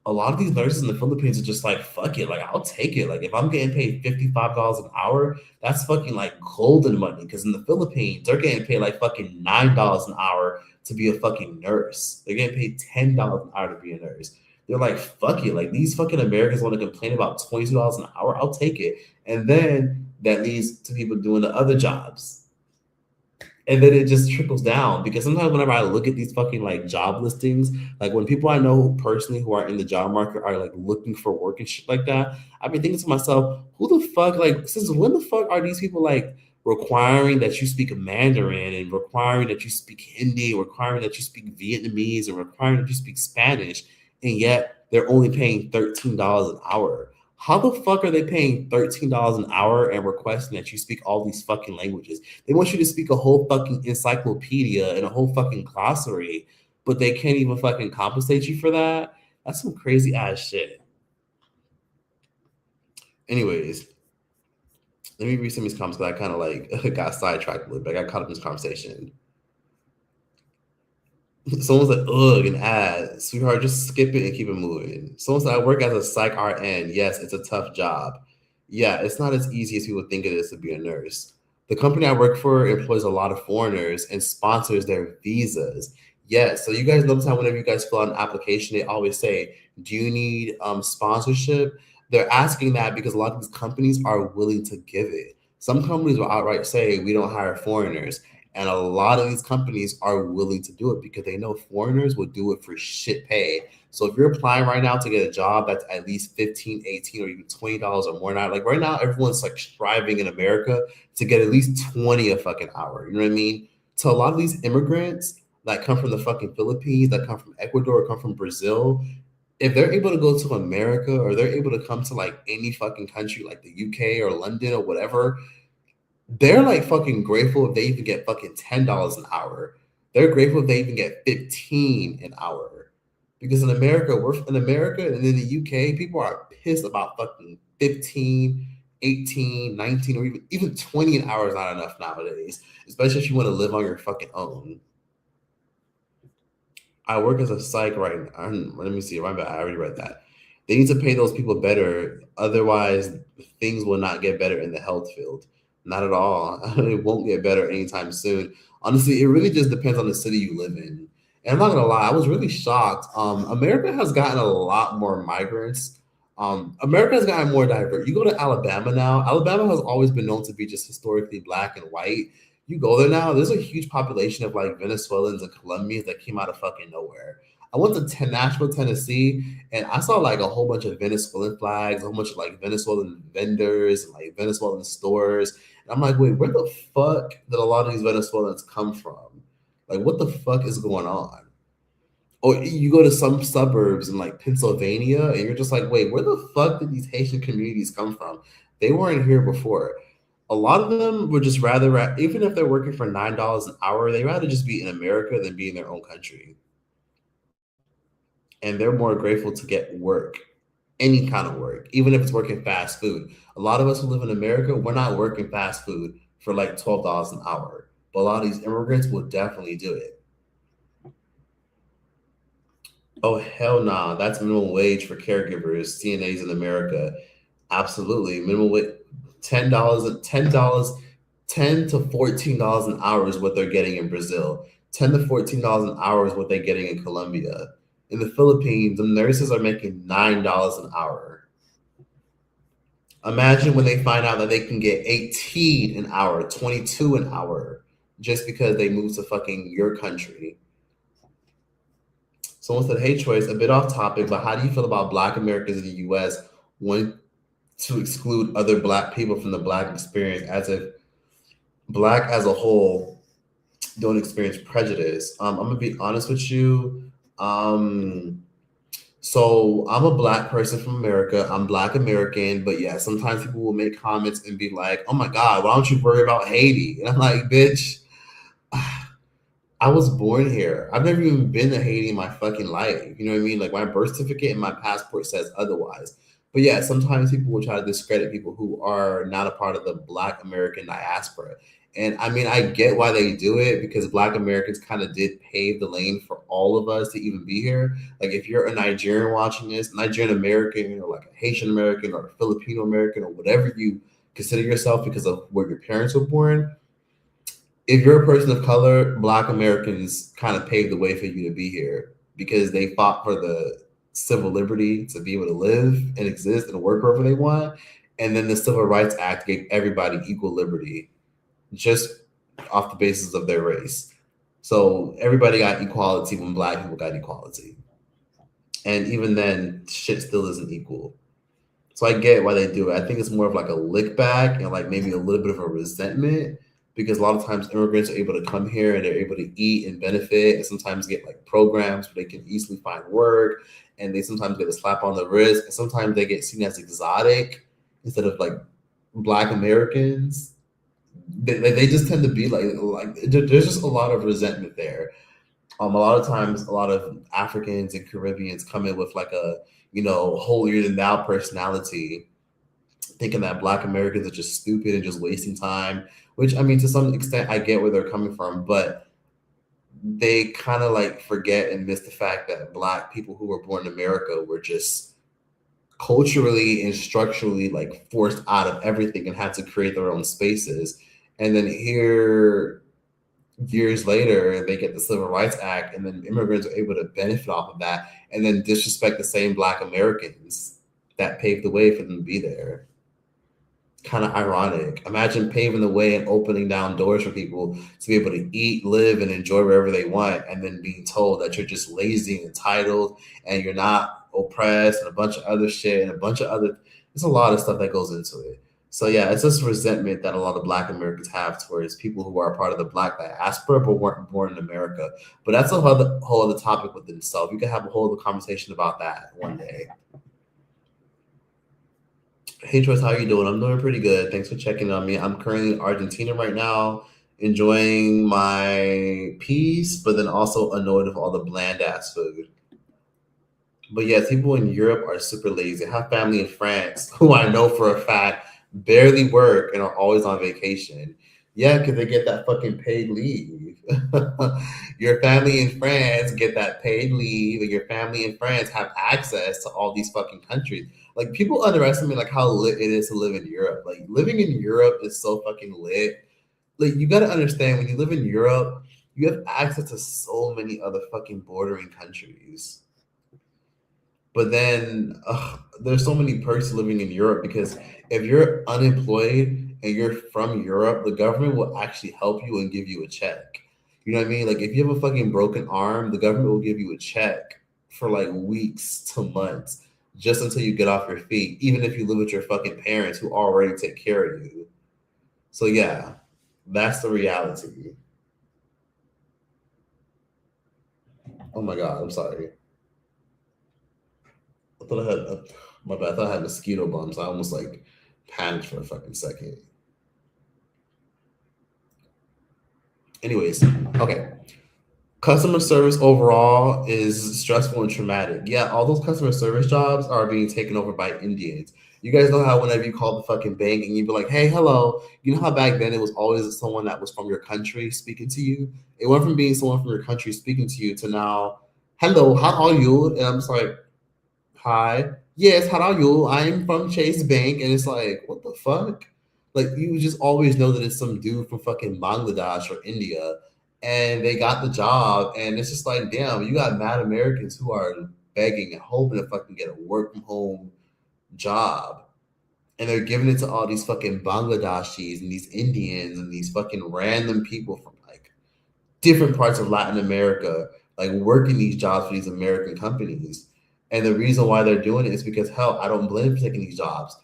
a lot of these nurses in the Philippines are just like, fuck it, like I'll take it. Like if I'm getting paid $55 an hour, that's fucking like golden money. Because in the Philippines, they're getting paid like fucking $9 an hour to be a fucking nurse. They're getting paid $10 an hour to be a nurse. They're like, fuck it. Like these fucking Americans want to complain about $22 an hour. I'll take it. And then that leads to people doing the other jobs. And then it just trickles down because sometimes whenever I look at these fucking like job listings, like when people I know personally who are in the job market are like looking for work and shit like that, I've been thinking to myself, who the fuck, like, since when the fuck are these people like requiring that you speak Mandarin and requiring that you speak Hindi, requiring that you speak Vietnamese, and requiring that you speak Spanish, and yet they're only paying $13 an hour? How the fuck are they paying $13 an hour and requesting that you speak all these fucking languages? They want you to speak a whole fucking encyclopedia and a whole fucking glossary, but they can't even fucking compensate you for that? That's some crazy ass shit. Anyways, let me read some of these comments because I kind of like got sidetracked a little bit. I got caught up in this conversation. Someone's like, ugh, an ad. Sweetheart, just skip it and keep it moving. Someone said, I work as a psych RN. Yes, it's a tough job. Yeah, it's not as easy as people think it is to be a nurse. The company I work for employs a lot of foreigners and sponsors their visas. Yes, so you guys notice how whenever you guys fill out an application, they always say, do you need sponsorship? They're asking that because a lot of these companies are willing to give it. Some companies will outright say, we don't hire foreigners. And a lot of these companies are willing to do it because they know foreigners will do it for shit pay. So if you're applying right now to get a job that's at least 15, 18, or even $20 or more now, like right now, everyone's like striving in America to get at least 20 a fucking hour. You know what I mean? To a lot of these immigrants that come from the fucking Philippines, that come from Ecuador, or come from Brazil, if they're able to go to America or they're able to come to like any fucking country like the UK or London or whatever, they're like fucking grateful if they even get fucking $10 an hour. They're grateful if they even get 15 an hour. Because in America, and in the UK, people are pissed about fucking 15, 18, 19, or even 20 an hour is not enough nowadays, especially if you want to live on your fucking own. I work as a psych right now. Let me see. My bad. I already read that. They need to pay those people better. Otherwise, things will not get better in the health field. Not at all. It won't get better anytime soon. Honestly, it really just depends on the city you live in. And I'm not gonna lie, I was really shocked. America has gotten a lot more migrants. America has gotten more diverse. You go to Alabama now. Alabama has always been known to be just historically black and white. You go there now, there's a huge population of like Venezuelans and Colombians that came out of fucking nowhere. I went to Nashville, Tennessee, and I saw like a whole bunch of Venezuelan flags, a whole bunch of like Venezuelan vendors and like Venezuelan stores. And I'm like, wait, where the fuck did a lot of these Venezuelans come from? Like, what the fuck is going on? Or you go to some suburbs in like Pennsylvania, and you're just like, wait, where the fuck did these Haitian communities come from? They weren't here before. A lot of them would just rather, even if they're working for $9 an hour, they rather just be in America than be in their own country. And they're more grateful to get work. any kind of work, even if it's working fast food. A lot of us who live in America, we're not working fast food for like $12 an hour. But a lot of these immigrants will definitely do it. Oh, hell nah. That's minimum wage for caregivers, CNAs in America. Absolutely. Minimum wage, $10, $10 to $14 an hour is what they're getting in Brazil. $10 to $14 an hour is what they're getting in Colombia. In the Philippines, the nurses are making $9 an hour. Imagine when they find out that they can get 18 an hour, 22 an hour, just because they moved to fucking your country. Someone said, hey, Choice, a bit off topic, but how do you feel about Black Americans in the U.S. wanting to exclude other Black people from the Black experience, as if Black as a whole don't experience prejudice? I'm going to be honest with you. So I'm a Black person from America. I'm Black American, but yeah, sometimes people will make comments and be like, oh my God, why don't you worry about Haiti? And I'm like, bitch, I was born here. I've never even been to Haiti in my fucking life. You know what I mean? Like my birth certificate and my passport says otherwise. But yeah, sometimes people will try to discredit people who are not a part of the Black American diaspora. And I mean, I get why they do it, because Black Americans kind of did pave the lane for all of us to even be here. Like if you're a Nigerian watching this, Nigerian American, or like a Haitian American, or a Filipino American, or whatever you consider yourself because of where your parents were born, if you're a person of color, Black Americans kind of paved the way for you to be here, because they fought for the civil liberty to be able to live and exist and work wherever they want. And then the Civil Rights Act gave everybody equal liberty just off the basis of their race. So everybody got equality when Black people got equality. And even then, shit still isn't equal. So I get why they do it. I think it's more of like a lick back and like maybe a little bit of a resentment, because a lot of times immigrants are able to come here and they're able to eat and benefit, and sometimes get like programs where they can easily find work, and they sometimes get a slap on the wrist, and sometimes they get seen as exotic instead of like Black Americans. They just tend to be like there's just a lot of resentment there. A lot of times, a lot of Africans and Caribbeans come in with like a, holier than thou personality, thinking that Black Americans are just stupid and just wasting time, which I mean, to some extent, I get where they're coming from, but they kind of like forget and miss the fact that Black people who were born in America were just culturally and structurally like forced out of everything and had to create their own spaces. And then here, years later, they get the Civil Rights Act, and then immigrants are able to benefit off of that and then disrespect the same Black Americans that paved the way for them to be there. Kind of ironic. Imagine paving the way and opening down doors for people to be able to eat, live, and enjoy wherever they want, and then being told that you're just lazy and entitled and you're not oppressed, and a bunch of other shit, and there's a lot of stuff that goes into it. So yeah, it's just resentment that a lot of Black Americans have towards people who are a part of the Black diaspora but weren't born in America. But that's a whole other topic within itself. You can have a whole other conversation about that one day. Hey, Troy, how are you doing? I'm doing pretty good. Thanks for checking on me. I'm currently in Argentina right now, enjoying my peace, but then also annoyed with all the bland ass food. But yeah, people in Europe are super lazy. I have family in France who I know for a fact barely work and are always on vacation. Yeah, because they get that fucking paid leave. Your family in France get that paid leave, and your family in France have access to all these fucking countries. Like, people underestimate like how lit it is to live in Europe. Like, living in Europe is so fucking lit. Like, you got to understand, when you live in Europe, you have access to so many other fucking bordering countries. But then there's so many perks living in Europe, because if you're unemployed and you're from Europe, the government will actually help you and give you a check. You know what I mean? Like, if you have a fucking broken arm, the government will give you a check for like weeks to months, just until you get off your feet, even if you live with your fucking parents who already take care of you. So yeah, that's the reality. Oh my God, I'm sorry. I thought I had, my bad, I thought I had mosquito bumps. I almost like panicked for a fucking second. Anyways, okay. Customer service overall is stressful and traumatic. Yeah, all those customer service jobs are being taken over by Indians. You guys know how whenever you call the fucking bank and you'd be like, hey, hello, you know how back then it was always someone that was from your country speaking to you? It went from being someone from your country speaking to you to now, hello, how are you? And I'm just like, hi, yes, how are you? I'm from Chase Bank. And it's like, what the fuck? Like, you just always know that it's some dude from fucking Bangladesh or India, and they got the job. And it's just like, damn, you got mad Americans who are begging and hoping to fucking get a work from home job. And they're giving it to all these fucking Bangladeshis and these Indians and these fucking random people from like different parts of Latin America, like working these jobs for these American companies. And the reason why they're doing it is because, hell, I don't blame them for taking these jobs.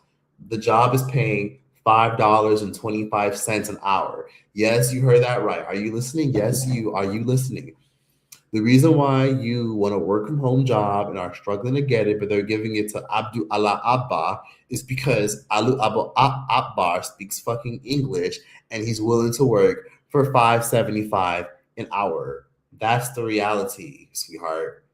The job is paying $5.25 an hour. Yes, you heard that right. Are you listening? Yes, you are. You listening? The reason why you want a work from home job and are struggling to get it, but they're giving it to Abdu Allah Abba, is because Alu Abu Abbar speaks fucking English and he's willing to work for $5.75 an hour. That's the reality, sweetheart.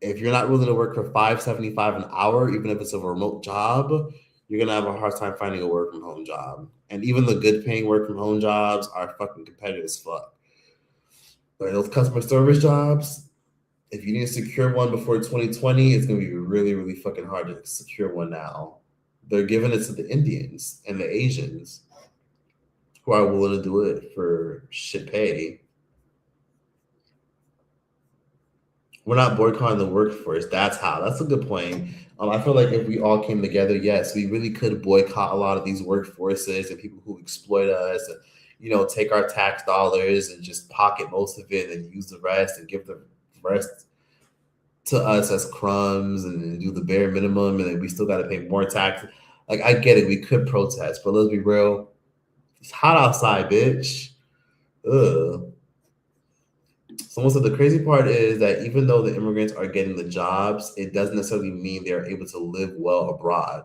If you're not willing to work for $5.75 an hour, even if it's a remote job, you're gonna have a hard time finding a work from home job. And even the good paying work from home jobs are fucking competitive as fuck. But those customer service jobs, if you need to secure one before 2020, it's gonna be really, really fucking hard to secure one now. They're giving it to the Indians and the Asians who are willing to do it for shit pay. We're not boycotting the workforce. That's how. That's a good point. I feel like if we all came together, yes, we really could boycott a lot of these workforces and people who exploit us and, you know, take our tax dollars and just pocket most of it and use the rest and give the rest to us as crumbs and do the bare minimum, and then we still got to pay more tax. Like, I get it. We could protest, but let's be real. It's hot outside, bitch. Ugh. Someone said the crazy part is that even though the immigrants are getting the jobs, it doesn't necessarily mean they're able to live well abroad.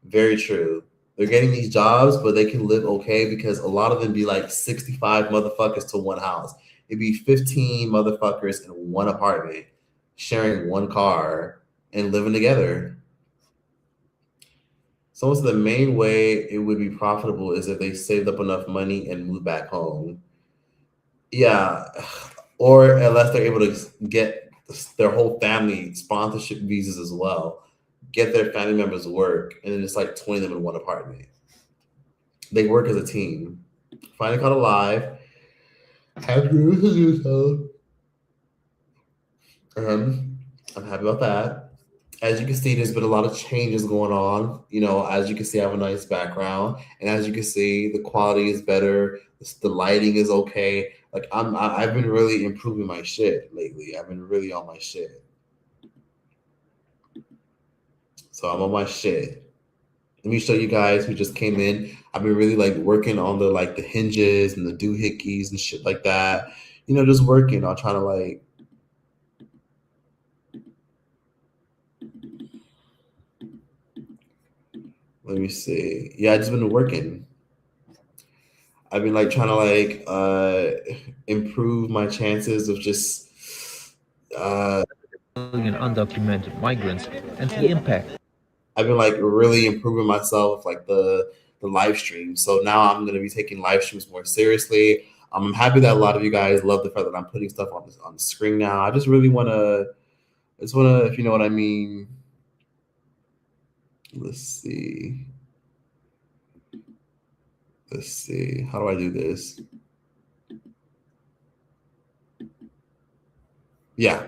Very true. They're getting these jobs, but they can live okay because a lot of them be like 65 motherfuckers to one house. It'd be 15 motherfuckers in one apartment, sharing one car and living together. Someone said the main way it would be profitable is if they saved up enough money and moved back home. Yeah. Or unless they're able to get their whole family sponsorship visas as well, get their family members work, and then it's like 20 of them in one apartment. They work as a team. Finally caught alive. Happy to do so. I'm happy about that. As you can see, there's been a lot of changes going on. You know, as you can see, I have a nice background, and as you can see, the quality is better. The lighting is okay. Like I've been really improving my shit lately. I've been really on my shit. So I'm on my shit. Let me show you guys who just came in. I've been really like working on the hinges and the doohickeys and shit like that. You know, just working on trying to like. Let me see. Yeah, I just been working. I've been like trying to like improve my chances of just undocumented migrants and the impact. I've been like really improving myself, like the live stream. So now I'm gonna be taking live streams more seriously. I'm happy that a lot of you guys love the fact that I'm putting stuff on the screen now. I just really wanna, if you know what I mean. Let's see. How do I do this? Yeah.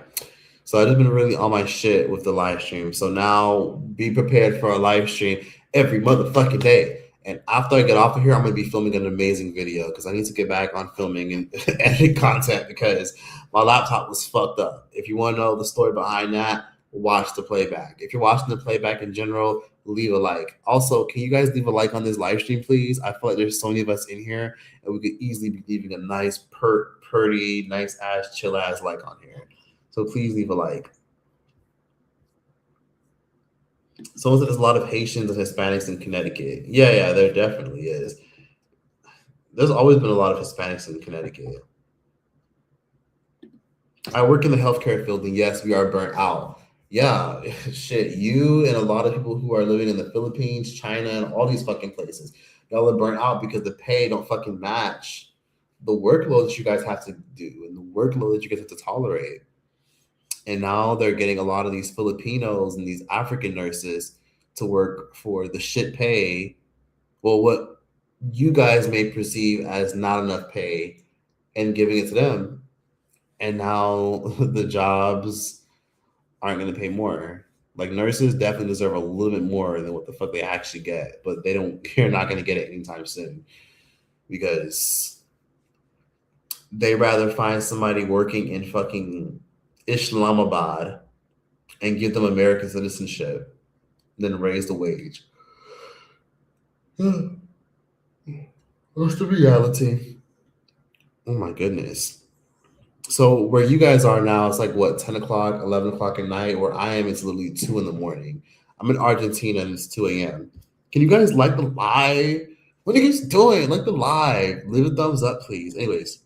So I just been really on my shit with the live stream. So now be prepared for a live stream every motherfucking day. And after I get off of here, I'm going to be filming an amazing video because I need to get back on filming and editing content because my laptop was fucked up. If you want to know the story behind that, watch the playback. If you're watching the playback in general, leave a like. Also, can you guys leave a like on this live stream, please? I feel like there's so many of us in here and we could easily be leaving a nice, pretty, nice ass, chill ass like on here. So please leave a like. Someone said there's a lot of Haitians and Hispanics in Connecticut. Yeah, there definitely is. There's always been a lot of Hispanics in Connecticut. I work in the healthcare field, and yes, we are burnt out. Yeah, shit. You and a lot of people who are living in the Philippines, China, and all these fucking places, y'all are burnt out because the pay don't fucking match the workload that you guys have to do and the workload that you guys have to tolerate. And now they're getting a lot of these Filipinos and these African nurses to work for the shit pay. Well, what you guys may perceive as not enough pay and giving it to them. And now the jobs aren't going to pay more. Like nurses definitely deserve a little bit more than what the fuck they actually get, but they don't. You're not going to get it anytime soon because they rather find somebody working in fucking Islamabad and give them American citizenship than raise the wage. What's the reality? Oh my goodness. So where you guys are now, it's like what, 10 o'clock, 11 o'clock at night. Where I am, it's literally 2 in the morning. I'm in Argentina and it's 2 a.m. Can you guys like the live? What are you guys doing? Like the live. Leave a thumbs up, please. Anyways,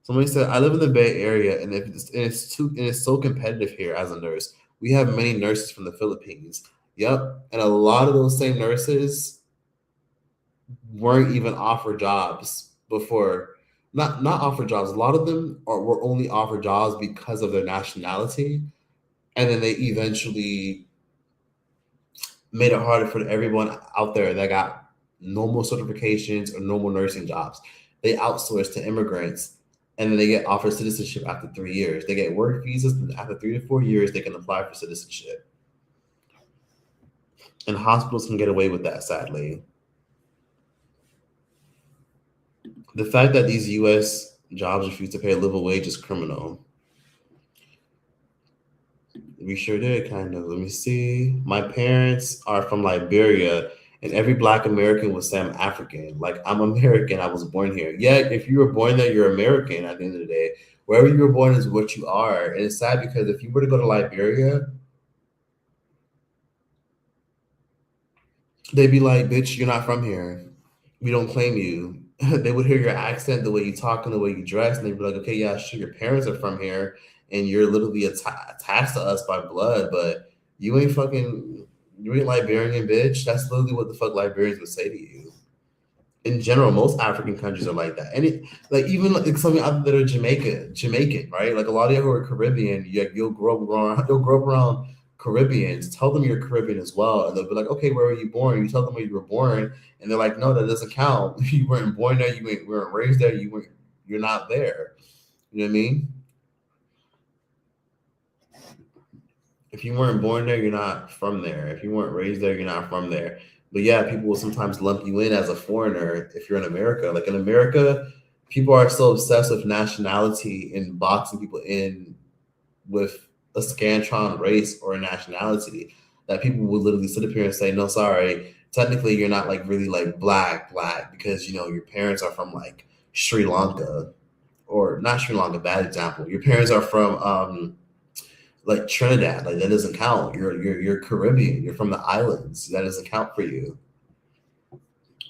somebody said, I live in the Bay Area and it's so competitive here as a nurse. We have many nurses from the Philippines. Yep. And a lot of those same nurses weren't even offered jobs before. Not offered jobs. A lot of them were only offered jobs because of their nationality, and then they eventually made it harder for everyone out there that got normal certifications or normal nursing jobs. They outsource to immigrants, and then they get offered citizenship after 3 years. They get work visas, and after 3 to 4 years, they can apply for citizenship. And hospitals can get away with that, sadly. The fact that these U.S. jobs refuse to pay a livable wage is criminal. We sure did, kind of. Let me see. My parents are from Liberia, and every Black American would say I'm African. Like, I'm American. I was born here. Yeah, if you were born there, you're American at the end of the day. Wherever you were born is what you are. And it's sad because if you were to go to Liberia, they'd be like, bitch, you're not from here. We don't claim you. They would hear your accent, the way you talk, and the way you dress, and they'd be like, okay, yeah, sure, your parents are from here, and you're literally attached to us by blood, but you ain't Liberian, bitch. That's literally what the fuck Liberians would say to you. In general, most African countries are like that. And even like something other that are Jamaican, right? Like a lot of you who are Caribbean, you'll grow up around Caribbeans. Tell them you're Caribbean as well, and they'll be like, okay, where were you born? You tell them where you were born, and they're like, no, that doesn't count. You weren't born there. You weren't raised there. You're not there. You know what I mean? If you weren't born there, you're not from there. If you weren't raised there, you're not from there. But yeah, people will sometimes lump you in as a foreigner if you're in America. Like in America, people are so obsessed with nationality and boxing people in with a scantron race or a nationality that people would literally sit up here and say, no, sorry, technically you're not like really like black because your parents are from like Sri Lanka, or not Sri Lanka, bad example. Your parents are from like Trinidad, like that doesn't count. You're Caribbean, you're from the islands, that doesn't count for you.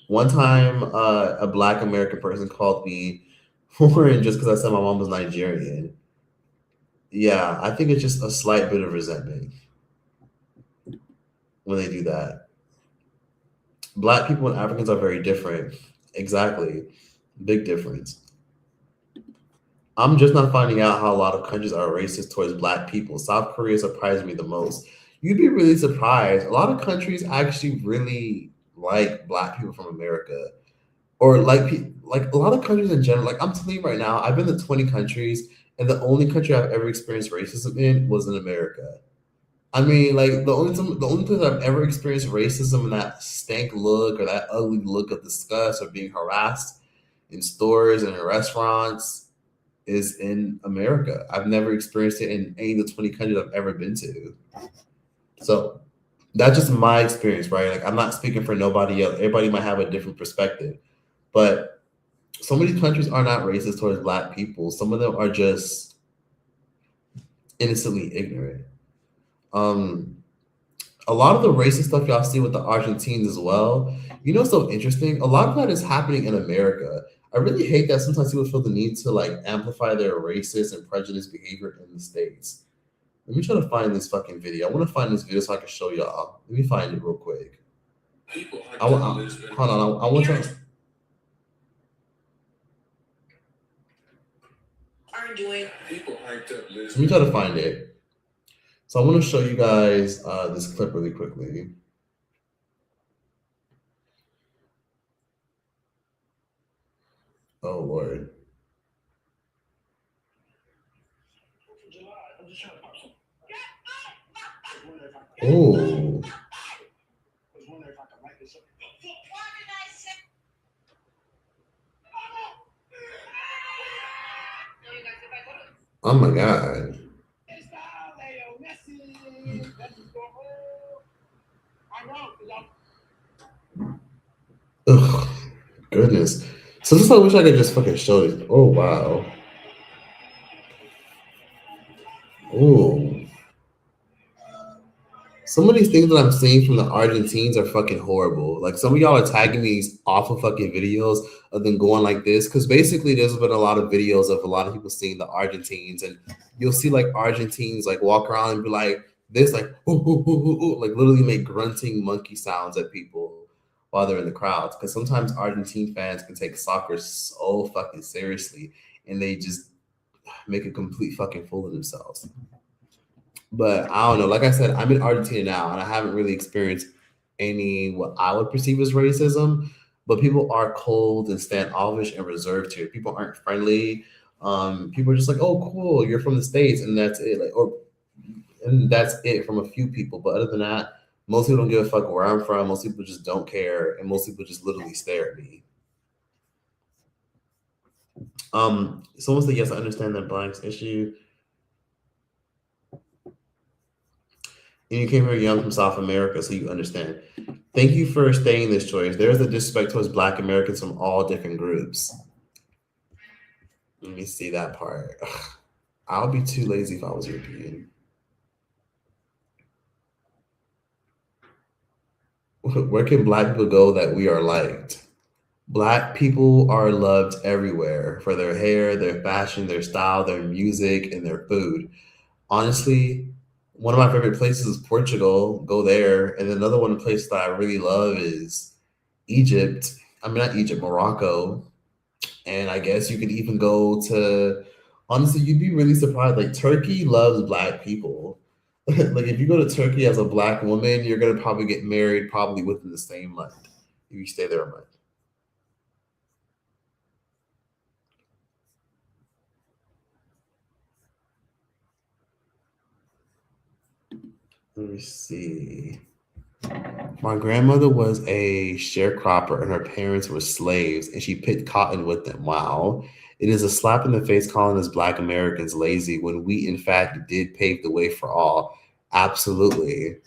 One time a Black American person called me foreign just because I said my mom was Nigerian. Yeah, I think it's just a slight bit of resentment when they do that. Black people and Africans are very different. Exactly. Big difference. I'm just not finding out how a lot of countries are racist towards Black people. South Korea surprised me the most. You'd be really surprised. A lot of countries actually really like Black people from America, or like a lot of countries in general. Like I'm telling you right now, I've been to 20 countries, and the only country I've ever experienced racism in was in America. I mean, like the only place I've ever experienced racism and that stank look or that ugly look of disgust or being harassed in stores and in restaurants is in America. I've never experienced it in any of the 20 countries I've ever been to. So that's just my experience, right? Like I'm not speaking for nobody else. Everybody might have a different perspective, but some of these countries are not racist towards Black people. Some of them are just innocently ignorant. A lot of the racist stuff y'all see with the Argentines as well. So interesting. A lot of that is happening in America. I really hate that sometimes people feel the need to like amplify their racist and prejudiced behavior in the States. Let me try to find this fucking video. I want to find this video so I can show y'all. Let me find it real quick. Hold on. I want to. Let me try to find it. So I want to show you guys this clip really quickly. Oh Lord. Oh. Oh my God. Ugh, goodness. So this I wish I could just fucking show this. Oh wow. Oh. Some of these things that I'm seeing from the Argentines are fucking horrible. Like some of y'all are tagging these awful fucking videos of them going like this. Cause basically there's been a lot of videos of a lot of people seeing the Argentines and you'll see like Argentines like walk around and be like this, like, ooh, ooh, ooh, ooh, ooh, like literally make grunting monkey sounds at people while they're in the crowds. Cause sometimes Argentine fans can take soccer so fucking seriously and they just make a complete fucking fool of themselves. But I don't know. Like I said, I'm in Argentina now, and I haven't really experienced any what I would perceive as racism. But people are cold and standoffish and reserved here. People aren't friendly. People are just like, "Oh, cool, you're from the States," and that's it. And that's it from a few people. But other than that, most people don't give a fuck where I'm from. Most people just don't care, and most people just literally stare at me. Someone said, "Yes, I understand that Black's issue." And you came here young from South America, so you understand. Thank you for stating this choice. There's a disrespect towards Black Americans from all different groups. Let me see that part. Ugh. I'll be too lazy if I was European. Where can Black people go that we are liked? Black people are loved everywhere for their hair, their fashion, their style, their music, and their food. Honestly, one of my favorite places is Portugal. Go there. And another one place that I really love is Egypt. I mean, not Egypt, Morocco. And I guess you could even go to, honestly, you'd be really surprised. Like Turkey loves Black people. Like if you go to Turkey as a Black woman, you're going to probably get married probably within the same month if you stay there a month. Let me see. My grandmother was a sharecropper and her parents were slaves and she picked cotton with them. Wow. It is a slap in the face calling us Black Americans lazy when we, in fact, did pave the way for all. Absolutely.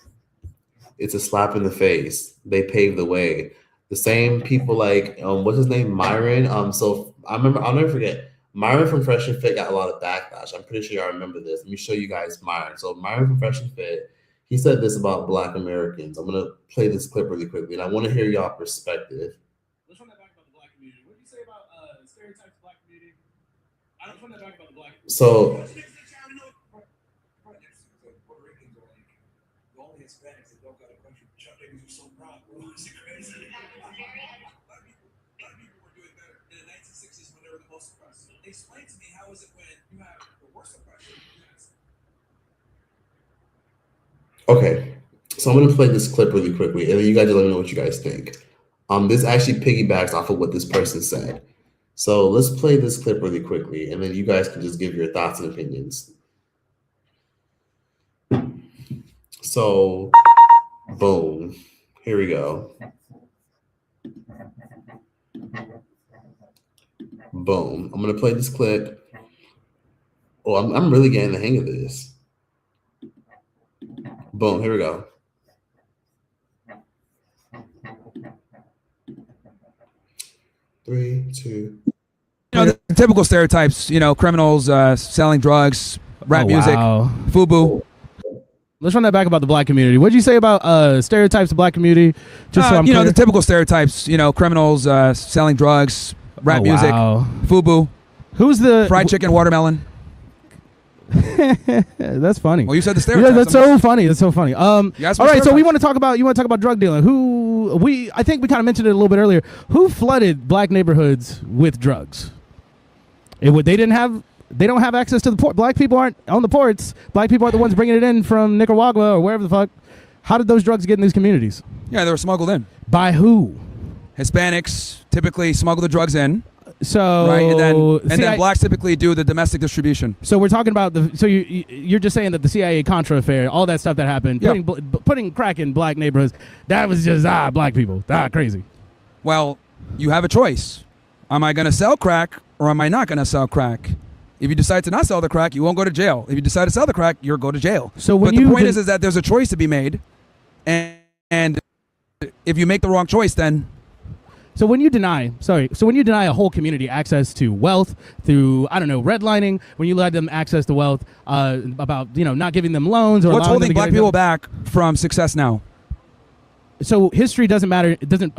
It's a slap in the face. They paved the way. The same people like, what's his name? Myron. So I remember, I'll never forget. Myron from Fresh and Fit got a lot of backlash. I'm pretty sure y'all remember this. Let me show you guys Myron. So Myron from Fresh and Fit, he said this about Black Americans. I'm going to play this clip really quickly, and I want to hear y'all perspective. Let's run that back about the Black community. What did you say about stereotypes of Black community? I don't run that back about the Black community. So, Hispanics that don't got a country. Chuck niggas are so proud. It's crazy. Black people were doing better in the 1960s when they were the most oppressed. Explain to me, how is it when you have the worst oppression? Okay, so I'm going to play this clip really quickly, and then you guys let me know what you guys think. This actually piggybacks off of what this person said. So let's play this clip really quickly, and then you guys can just give your thoughts and opinions. So, boom. Here we go. Boom. I'm going to play this clip. Oh, I'm really getting the hang of this. Boom. Here we go. Three, two. The typical stereotypes, criminals, selling drugs, rap music, FUBU. Let's run that back about the Black community. What did you say about stereotypes of Black community? Just so I'm clear. The typical stereotypes, criminals, selling drugs, rap music, FUBU. Who's the fried chicken, watermelon? That's funny. Well, you said the stereotypes. Yeah, that's so funny. That's so funny. All right, so we stereotypes. want to talk about drug dealing. I think we kind of mentioned it a little bit earlier. Who flooded black neighborhoods with drugs? They don't have access to the port. Black people aren't on the ports. Black people aren't the ones bringing it in from Nicaragua or wherever the fuck. How did those drugs get in these communities? Yeah, they were smuggled in. By who? Hispanics typically smuggle the drugs in. So right, and then blacks typically do the domestic distribution. So we're talking about you're just saying that the CIA Contra affair, all that stuff that happened, putting crack in black neighborhoods, that was just black people, crazy. Well, you have a choice. Am I going to sell crack or am I not going to sell crack? If you decide to not sell the crack, you won't go to jail. If you decide to sell the crack, you'll go to jail. So but the point is that there's a choice to be made, and if you make the wrong choice, then. So when you deny a whole community access to wealth through, redlining, when you let them access to wealth, about, not giving them loans or what's holding black people back from success now? So history doesn't matter. It doesn't.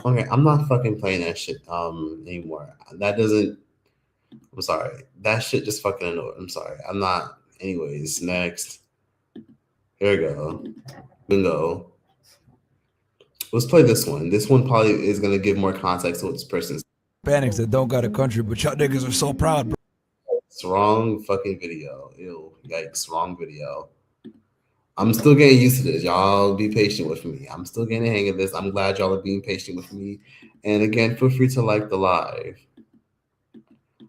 Okay, I'm not fucking playing that shit anymore. I'm sorry. That shit just fucking annoyed. I'm sorry. I'm not. Anyways, next. Here we go. Bingo. Let's play this one. This one probably is gonna give more context to what this person's. Hispanics that don't got a country, but y'all niggas are so proud, bro. It's wrong fucking video. Ew, yikes, wrong video. I'm still getting used to this. Y'all be patient with me. I'm still getting the hang of this. I'm glad y'all are being patient with me. And again, feel free to like the live.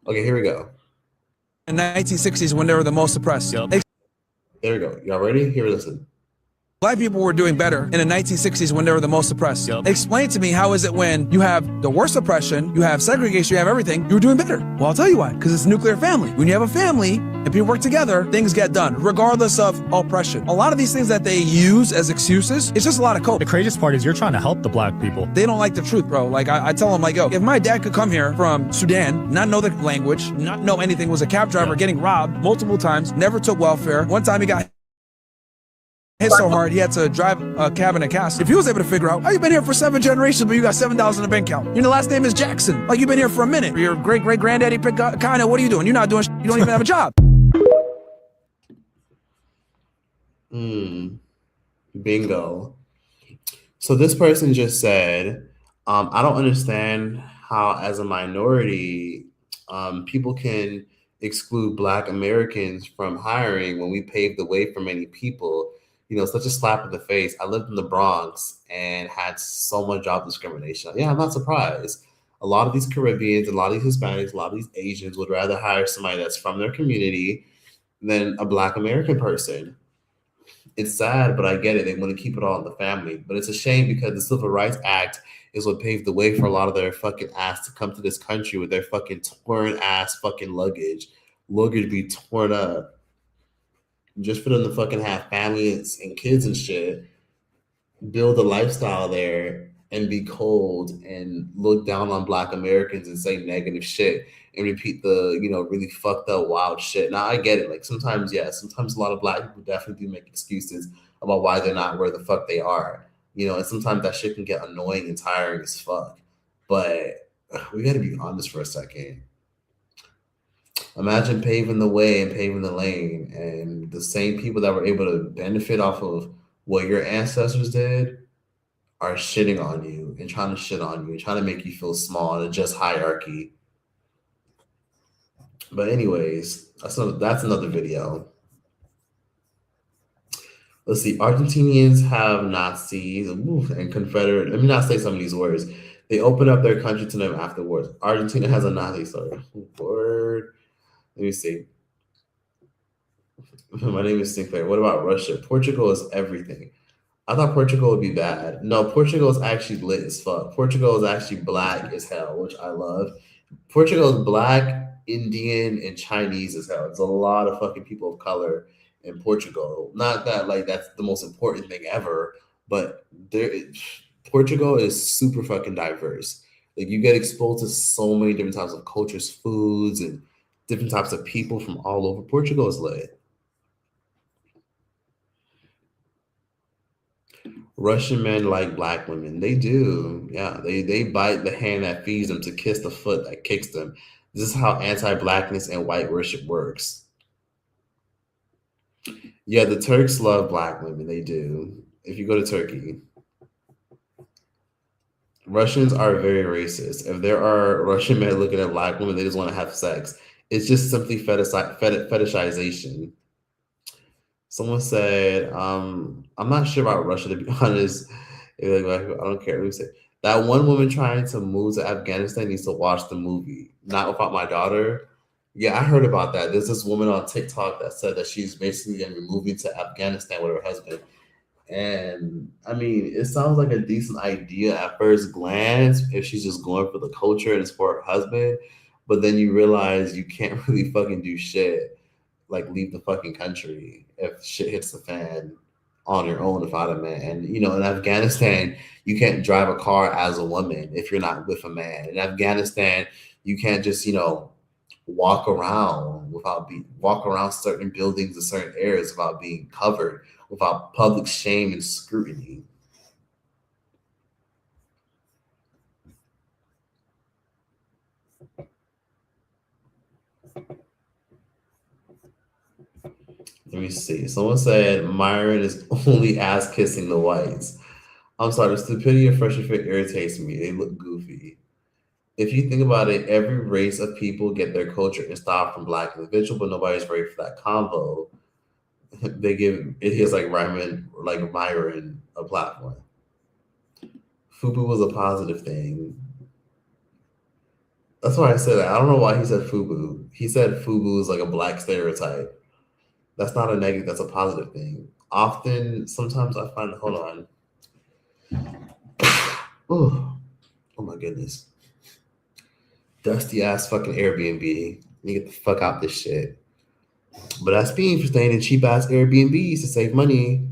Okay, here we go. In the 1960s, when they were the most oppressed. There we go. Y'all ready? Here, listen. Black people were doing better in the 1960s when they were the most oppressed. Explain to me, how is it when you have the worst oppression, you have segregation, you have everything, you were doing better? Well, I'll tell you why. Because it's a nuclear family. When you have a family and people work together, things get done, regardless of oppression. A lot of these things that they use as excuses, it's just a lot of code. The craziest part is you're trying to help the black people. They don't like the truth, bro. Like, I tell them, like, yo, if my dad could come here from Sudan, not know the language, not know anything, was a cab driver, getting robbed multiple times, never took welfare. One time he got hit so hard he had to drive a cab in a cast. If he was able to figure out how you been here for 7 generations, but you got $7 in the bank account. Your last name is Jackson. Like, you've been here for a minute. Your great granddaddy picked kind of. What are you doing? You're not doing. You don't even have a job. Bingo. So this person just said, I don't understand how, as a minority, people can exclude Black Americans from hiring when we paved the way for many people. Such a slap in the face. I lived in the Bronx and had so much job discrimination. Yeah, I'm not surprised. A lot of these Caribbeans, a lot of these Hispanics, a lot of these Asians would rather hire somebody that's from their community than a Black American person. It's sad, but I get it. They want to keep it all in the family. But it's a shame because the Civil Rights Act is what paved the way for a lot of their fucking ass to come to this country with their fucking torn ass fucking luggage. Luggage be torn up. Just for them to fucking have families and kids and shit, build a lifestyle there and be cold and look down on Black Americans and say negative shit and repeat the, really fucked up wild shit. Now I get it. Like sometimes a lot of Black people definitely do make excuses about why they're not where the fuck they are. And sometimes that shit can get annoying and tiring as fuck. But we gotta be honest for a second. Imagine paving the way and paving the lane, and the same people that were able to benefit off of what your ancestors did are shitting on you and trying to shit on you and trying to make you feel small in a just hierarchy. But anyways, that's another video. Let's see. Argentinians have Nazis and Confederate. Let me not say some of these words. They opened up their country to them afterwards. Argentina has a Nazi story. Word. Let me see. My name is Sinclair. What about Russia? Portugal is everything. I thought Portugal would be bad. No, Portugal is actually lit as fuck. Portugal is actually Black as hell, which I love. Portugal is Black, Indian, and Chinese as hell. There's a lot of fucking people of color in Portugal. Not that that's the most important thing ever, but Portugal is super fucking diverse. Like, you get exposed to so many different types of cultures, foods, and different types of people from all over. Portugal is lit. Russian men like black women. They do. Yeah, they bite the hand that feeds them to kiss the foot that kicks them. This is how anti-blackness and white worship works. Yeah, the Turks love black women. They do. If you go to Turkey, Russians are very racist. If there are Russian men looking at black women, they just want to have sex. It's just simply fetishization. Someone said, I'm not sure about Russia to be honest. I don't care. Let me say that one woman trying to move to Afghanistan needs to watch the movie. Not Without My Daughter. Yeah, I heard about that. There's this woman on TikTok that said that she's basically going to be moving to Afghanistan with her husband. And I mean, it sounds like a decent idea at first glance if she's just going for the culture and it's for her husband. But then you realize you can't really fucking do shit like leave the fucking country if shit hits the fan on your own without a man. And in Afghanistan, you can't drive a car as a woman if you're not with a man. In Afghanistan, you can't just walk around certain buildings and certain areas without being covered, without public shame and scrutiny. Let me see. Someone said Myron is only ass kissing the whites. I'm sorry, the stupidity of Fresh and Fit irritates me. They look goofy. If you think about it, every race of people get their culture and style from black individual, but nobody's ready for that combo. They give it is like Myron a platform. FUBU was a positive thing. That's why I said that. I don't know why he said FUBU. He said FUBU is like a black stereotype. That's not a negative, that's a positive thing. Sometimes I find, hold on. Oh my goodness. Dusty ass fucking Airbnb. You get the fuck out this shit. But that's being for staying in cheap ass Airbnbs to save money.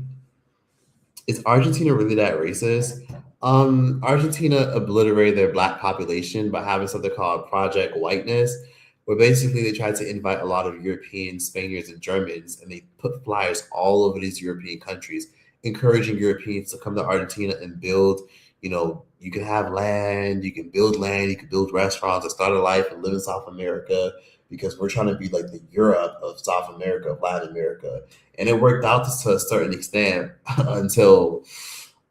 Is Argentina really that racist? Argentina obliterated their black population by having something called Project Whiteness, where basically they tried to invite a lot of Europeans, Spaniards, and Germans, and they put flyers all over these European countries, encouraging Europeans to come to Argentina and build. You can have land, you can build restaurants, and start a life and live in South America because we're trying to be like the Europe of South America, of Latin America. And it worked out to a certain extent until,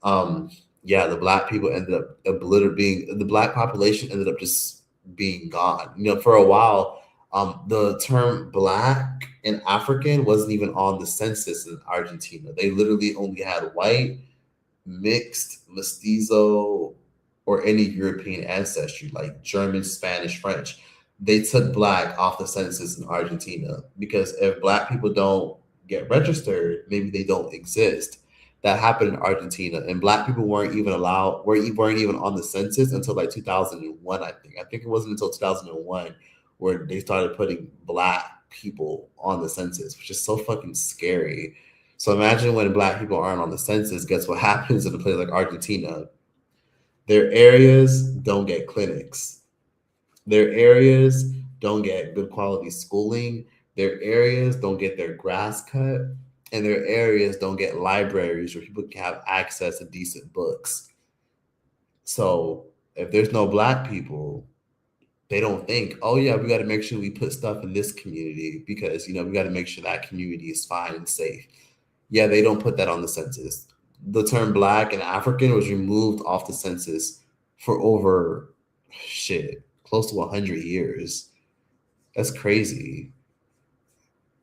the black people ended up the black population ended up just being gone. For a while, the term black and African wasn't even on the census in Argentina. They literally only had white, mixed, mestizo, or any European ancestry like German, Spanish, French. They took black off the census in Argentina because if black people don't get registered, maybe they don't exist. That happened in Argentina, and black people weren't even on the census until like 2001. I think it wasn't until 2001 where they started putting black people on the census, which is so fucking scary. So imagine when black people aren't on the census, guess what happens in a place like Argentina? Their areas don't get clinics. Their areas don't get good quality schooling. Their areas don't get their grass cut. And their areas don't get libraries where people can have access to decent books. So if there's no black people, they don't think, oh yeah, we got to make sure we put stuff in this community because, we got to make sure that community is fine and safe. Yeah, they don't put that on the census. The term black and African was removed off the census for over close to 100 years. That's crazy.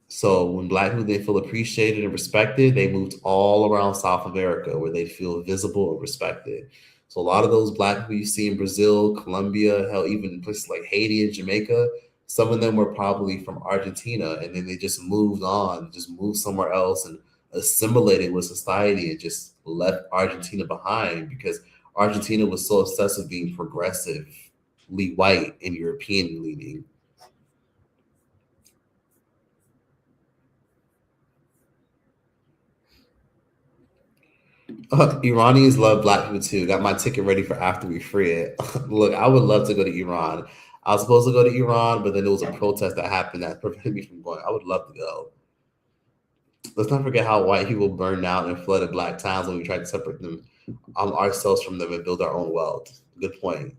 So when black people didn't feel appreciated and respected, they moved all around South America where they feel visible and respected. So a lot of those black people you see in Brazil, Colombia, hell, even in places like Haiti and Jamaica, some of them were probably from Argentina, and then they just moved somewhere else and assimilated with society and just left Argentina behind because Argentina was so obsessed with being progressively white and European leaning. Iranians love black people too. Got my ticket ready for after we free it. Look, I would love to go to Iran. I was supposed to go to Iran, but then there was a protest that happened that prevented me from going. I would love to go. Let's not forget how white people burned out and flooded black towns when we tried to separate them ourselves from them and build our own wealth. Good point.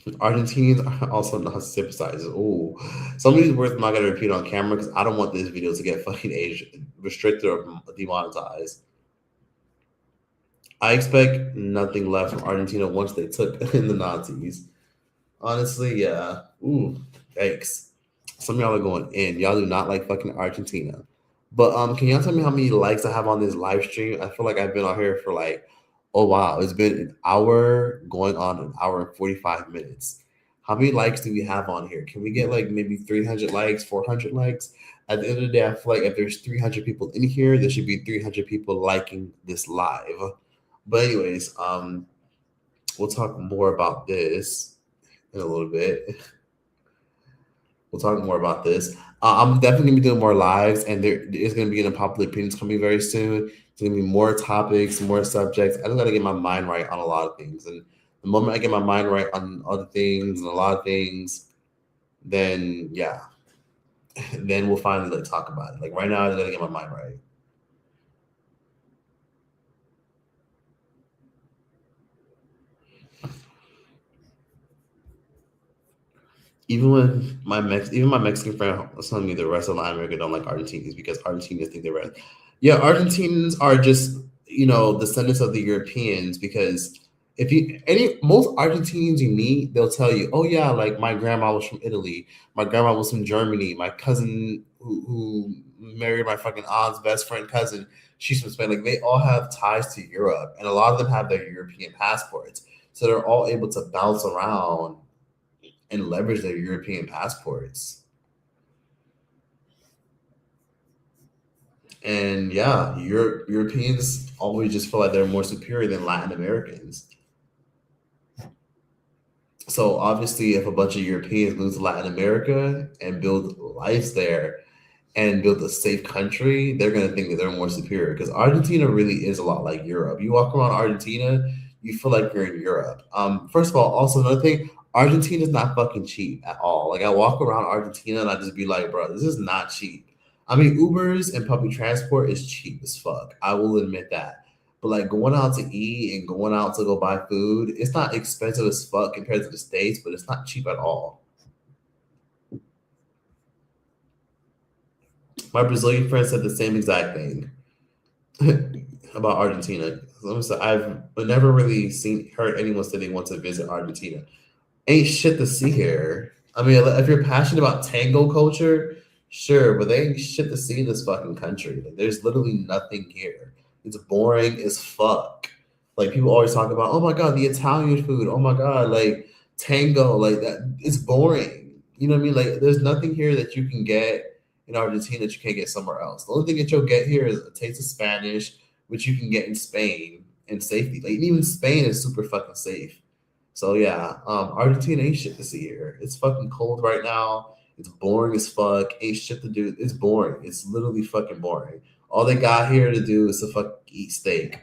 Argentinians are also not sympathizers. Ooh, some of these words I'm not gonna repeat on camera because I don't want this video to get fucking age restricted or demonetized. I expect nothing left from Argentina once they took in the Nazis. Honestly, yeah. Ooh, yikes. Some of y'all are going in. Y'all do not like fucking Argentina. But can y'all tell me how many likes I have on this live stream? I feel like I've been on here for like, oh wow, it's been an hour going on an hour and 45 minutes. How many likes do we have on here? Can we get like maybe 300 likes, 400 likes? At the end of the day, I feel like if there's 300 people in here, there should be 300 people liking this live. But anyways, we'll talk more about this in a little bit. We'll talk more about this. I'm definitely gonna be doing more lives, and there is gonna be an unpopular opinions coming very soon. There's gonna be more topics, more subjects. I just gotta get my mind right on a lot of things, and the moment I get my mind right on other things and a lot of things, then yeah, then we'll finally like talk about it. Like right now, I just gotta get my mind right. Even when my Mexican friend was telling me the rest of Latin America don't like Argentinians because Argentinians think they're red. Yeah, Argentinians are just descendants of the Europeans because if you most Argentinians you meet, they'll tell you, oh yeah, like my grandma was from Italy, my grandma was from Germany, my cousin who married my fucking aunt's best friend cousin, she's from Spain. Like they all have ties to Europe, and a lot of them have their European passports, so they're all able to bounce around and leverage their European passports. And yeah, Europeans always just feel like they're more superior than Latin Americans. So obviously, if a bunch of Europeans move to Latin America and build lives there and build a safe country, they're going to think that they're more superior because Argentina really is a lot like Europe. You walk around Argentina, you feel like you're in Europe. First of all, also another thing, Argentina is not fucking cheap at all. Like I walk around Argentina and I just be like, bro, this is not cheap. I mean, Ubers and public transport is cheap as fuck. I will admit that. But like going out to eat and going out to go buy food, it's not expensive as fuck compared to the States, but it's not cheap at all. My Brazilian friend said the same exact thing about Argentina. I've never really heard anyone say they want to visit Argentina. Ain't shit to see here. I mean, if you're passionate about tango culture, sure, but they ain't shit to see in this fucking country. Like, there's literally nothing here. It's boring as fuck. Like people always talk about, oh my god, the Italian food. Oh my god, like tango, like that. It's boring. You know what I mean? Like there's nothing here that you can get in Argentina that you can't get somewhere else. The only thing that you'll get here is a taste of Spanish, which you can get in Spain in safety. Like even Spain is super fucking safe. So yeah, Argentina ain't shit to see here. It's fucking cold right now. It's boring as fuck. Ain't shit to do. It's boring. It's literally fucking boring. All they got here to do is to fucking eat steak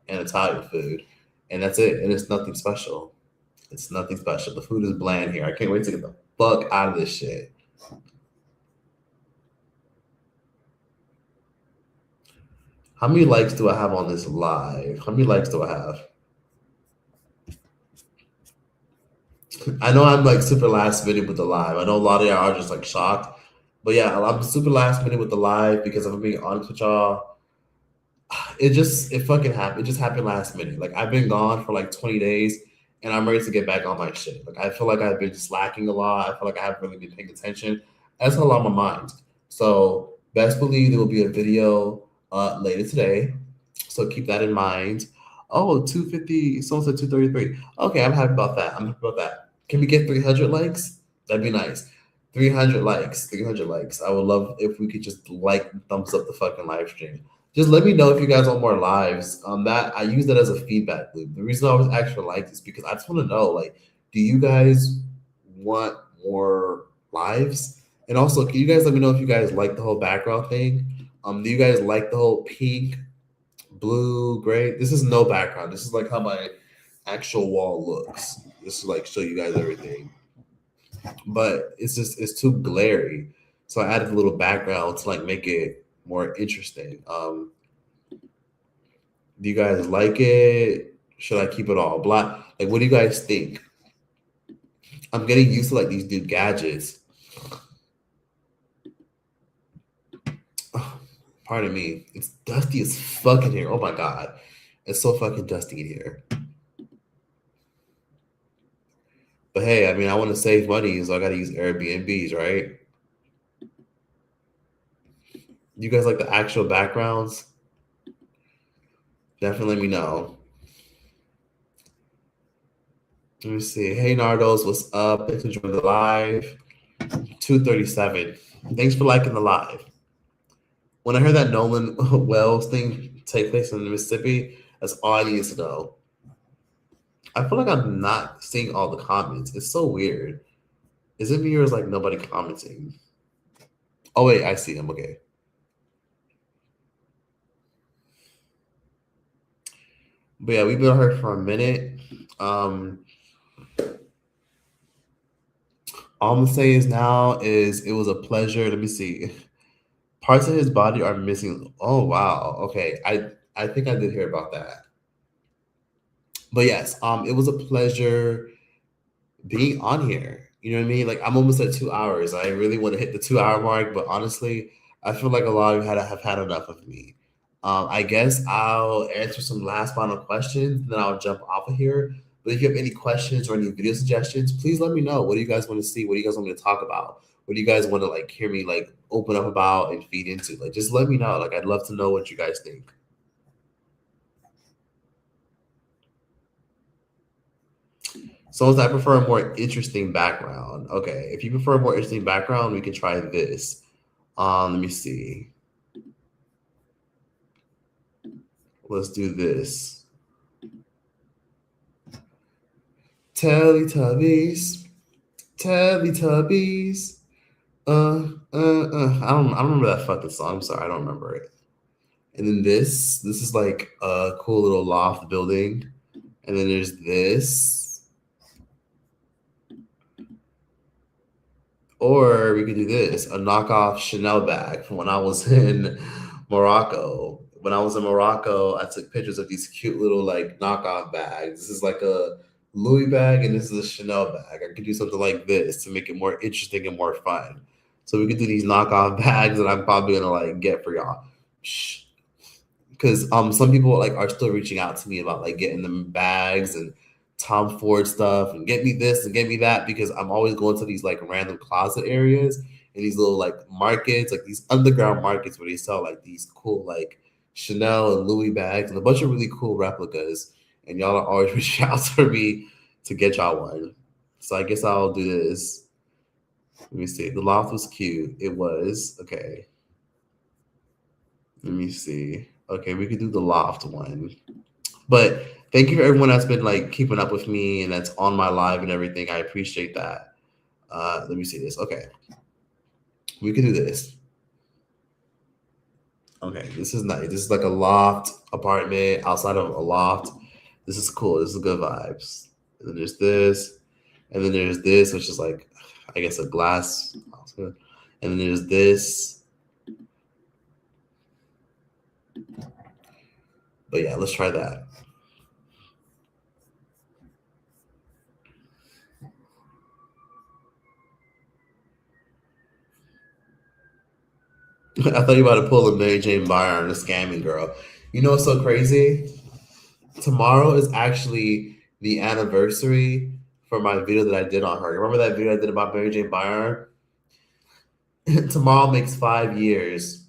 and Italian food, and that's it. And it's nothing special. It's nothing special. The food is bland here. I can't wait to get the fuck out of this shit. How many likes do I have on this live? How many likes do I have? I know I'm like super last minute with the live. I know a lot of y'all are just like shocked. But yeah, I'm super last minute with the live because if I'm being honest with y'all, it fucking happened. It just happened last minute. Like I've been gone for like 20 days and I'm ready to get back on my shit. Like I feel like I've been slacking a lot. I feel like I haven't really been paying attention. That's a lot on my mind. So best believe there will be a video later today. So keep that in mind. Oh, 250, someone said 233. Okay, I'm happy about that. I'm happy about that. Can we get 300 likes? That'd be nice. 300 likes, 300 likes. I would love if we could just like and thumbs up the fucking live stream. Just let me know if you guys want more lives. That I use that as a feedback loop. The reason I always ask for likes is because I just want to know, like, do you guys want more lives? And also, can you guys let me know if you guys like the whole background thing? Do you guys like the whole pink, blue, gray? This is no background. This is like how my actual wall looks. This is like show you guys everything. But it's too glary. So I added a little background to like make it more interesting. Do you guys like it? Should I keep it all black? Like, what do you guys think? I'm getting used to like these new gadgets. Pardon me. It's dusty as fuck in here. Oh my god. It's so fucking dusty in here. But hey, I mean, I want to save money, so I got to use Airbnbs, right? You guys like the actual backgrounds? Definitely let me know. Let me see. Hey, Nardos, what's up? Thanks for joining the live. 237. Thanks for liking the live. When I heard that Nolan Wells thing take place in Mississippi, that's all I needed to know. I feel like I'm not seeing all the comments. It's so weird. Is it me or is like nobody commenting? Oh wait, I see them. Okay. But yeah, we've been on here for a minute. All I'm gonna say is now is it was a pleasure. Let me see. Parts of his body are missing. Oh wow. Okay. I think I did hear about that. But yes, it was a pleasure being on here. You know what I mean? Like I'm almost at 2 hours. I really want to hit the 2 hour mark, but honestly, I feel like a lot of you have had enough of me. I guess I'll answer some last final questions, then I'll jump off of here. But if you have any questions or any video suggestions, please let me know. What do you guys want to see? What do you guys want me to talk about? What do you guys want to like hear me like open up about and feed into? Like just let me know. Like I'd love to know what you guys think. So I prefer a more interesting background. Okay, if you prefer a more interesting background, we can try this. Let me see. Let's do this. Teletubbies, Teletubbies. I don't remember that fucking song. I'm sorry, I don't remember it. And then this is like a cool little loft building. And then there's this. Or we could do this, a knockoff Chanel bag from when I was in Morocco. When I was in Morocco, I took pictures of these cute little like knockoff bags. This is like a Louis bag and this is a Chanel bag. I could do something like this to make it more interesting and more fun. So we could do these knockoff bags that I'm probably gonna like get for y'all. Because some people like are still reaching out to me about like getting them bags and Tom Ford stuff and get me this and get me that, because I'm always going to these like random closet areas and these little like markets, like these underground markets where they sell like these cool like Chanel and Louis bags and a bunch of really cool replicas. And y'all are always reaching out for me to get y'all one. So I guess I'll do this. Let me see. The loft was cute. It was. Okay. Let me see. Okay, we could do the loft one. But thank you for everyone that's been like keeping up with me and that's on my live and everything. I appreciate that. Let me see this. Okay. We can do this. Okay, this is nice. This is like a loft apartment outside of a loft. This is cool. This is good vibes. And then there's this. And then there's this, which is like, I guess, a glass. And then there's this. But yeah, let's try that. I thought you were about to pull a Mary Jane Byron, a scamming girl. You know what's so crazy? Tomorrow is actually the anniversary for my video that I did on her. Remember that video I did about Mary Jane Byron? Tomorrow makes 5 years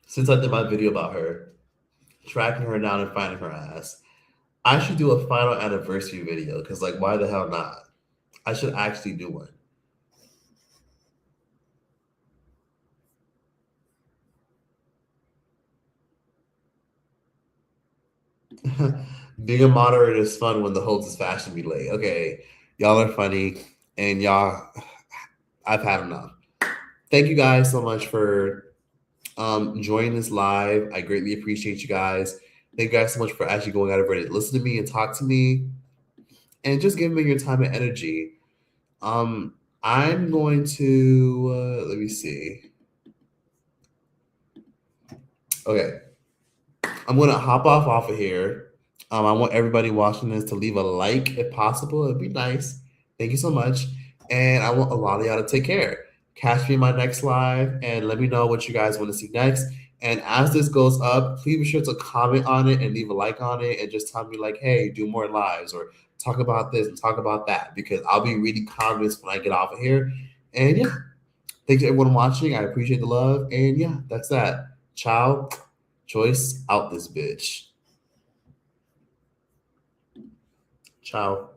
since I did my video about her, tracking her down and finding her ass. I should do a final anniversary video because, like, why the hell not? I should actually do one. Being a moderator is fun when the host is fashion be late. Okay, y'all are funny, and y'all, I've had enough. Thank you guys so much for joining this live. I greatly appreciate you guys. Thank you guys so much for actually going out of your way to listen to me and talk to me, and just giving me your time and energy. I'm going to let me see. Okay, I'm gonna hop off of here. I want everybody watching this to leave a like if possible. It'd be nice. Thank you so much. And I want a lot of y'all to take care. Catch me in my next live and let me know what you guys want to see next. And as this goes up, please be sure to comment on it and leave a like on it and just tell me like, hey, do more lives or talk about this and talk about that because I'll be reading comments when I get off of here. And yeah, thanks to everyone watching. I appreciate the love. And yeah, that's that. Ciao. Choice out this bitch. Ciao.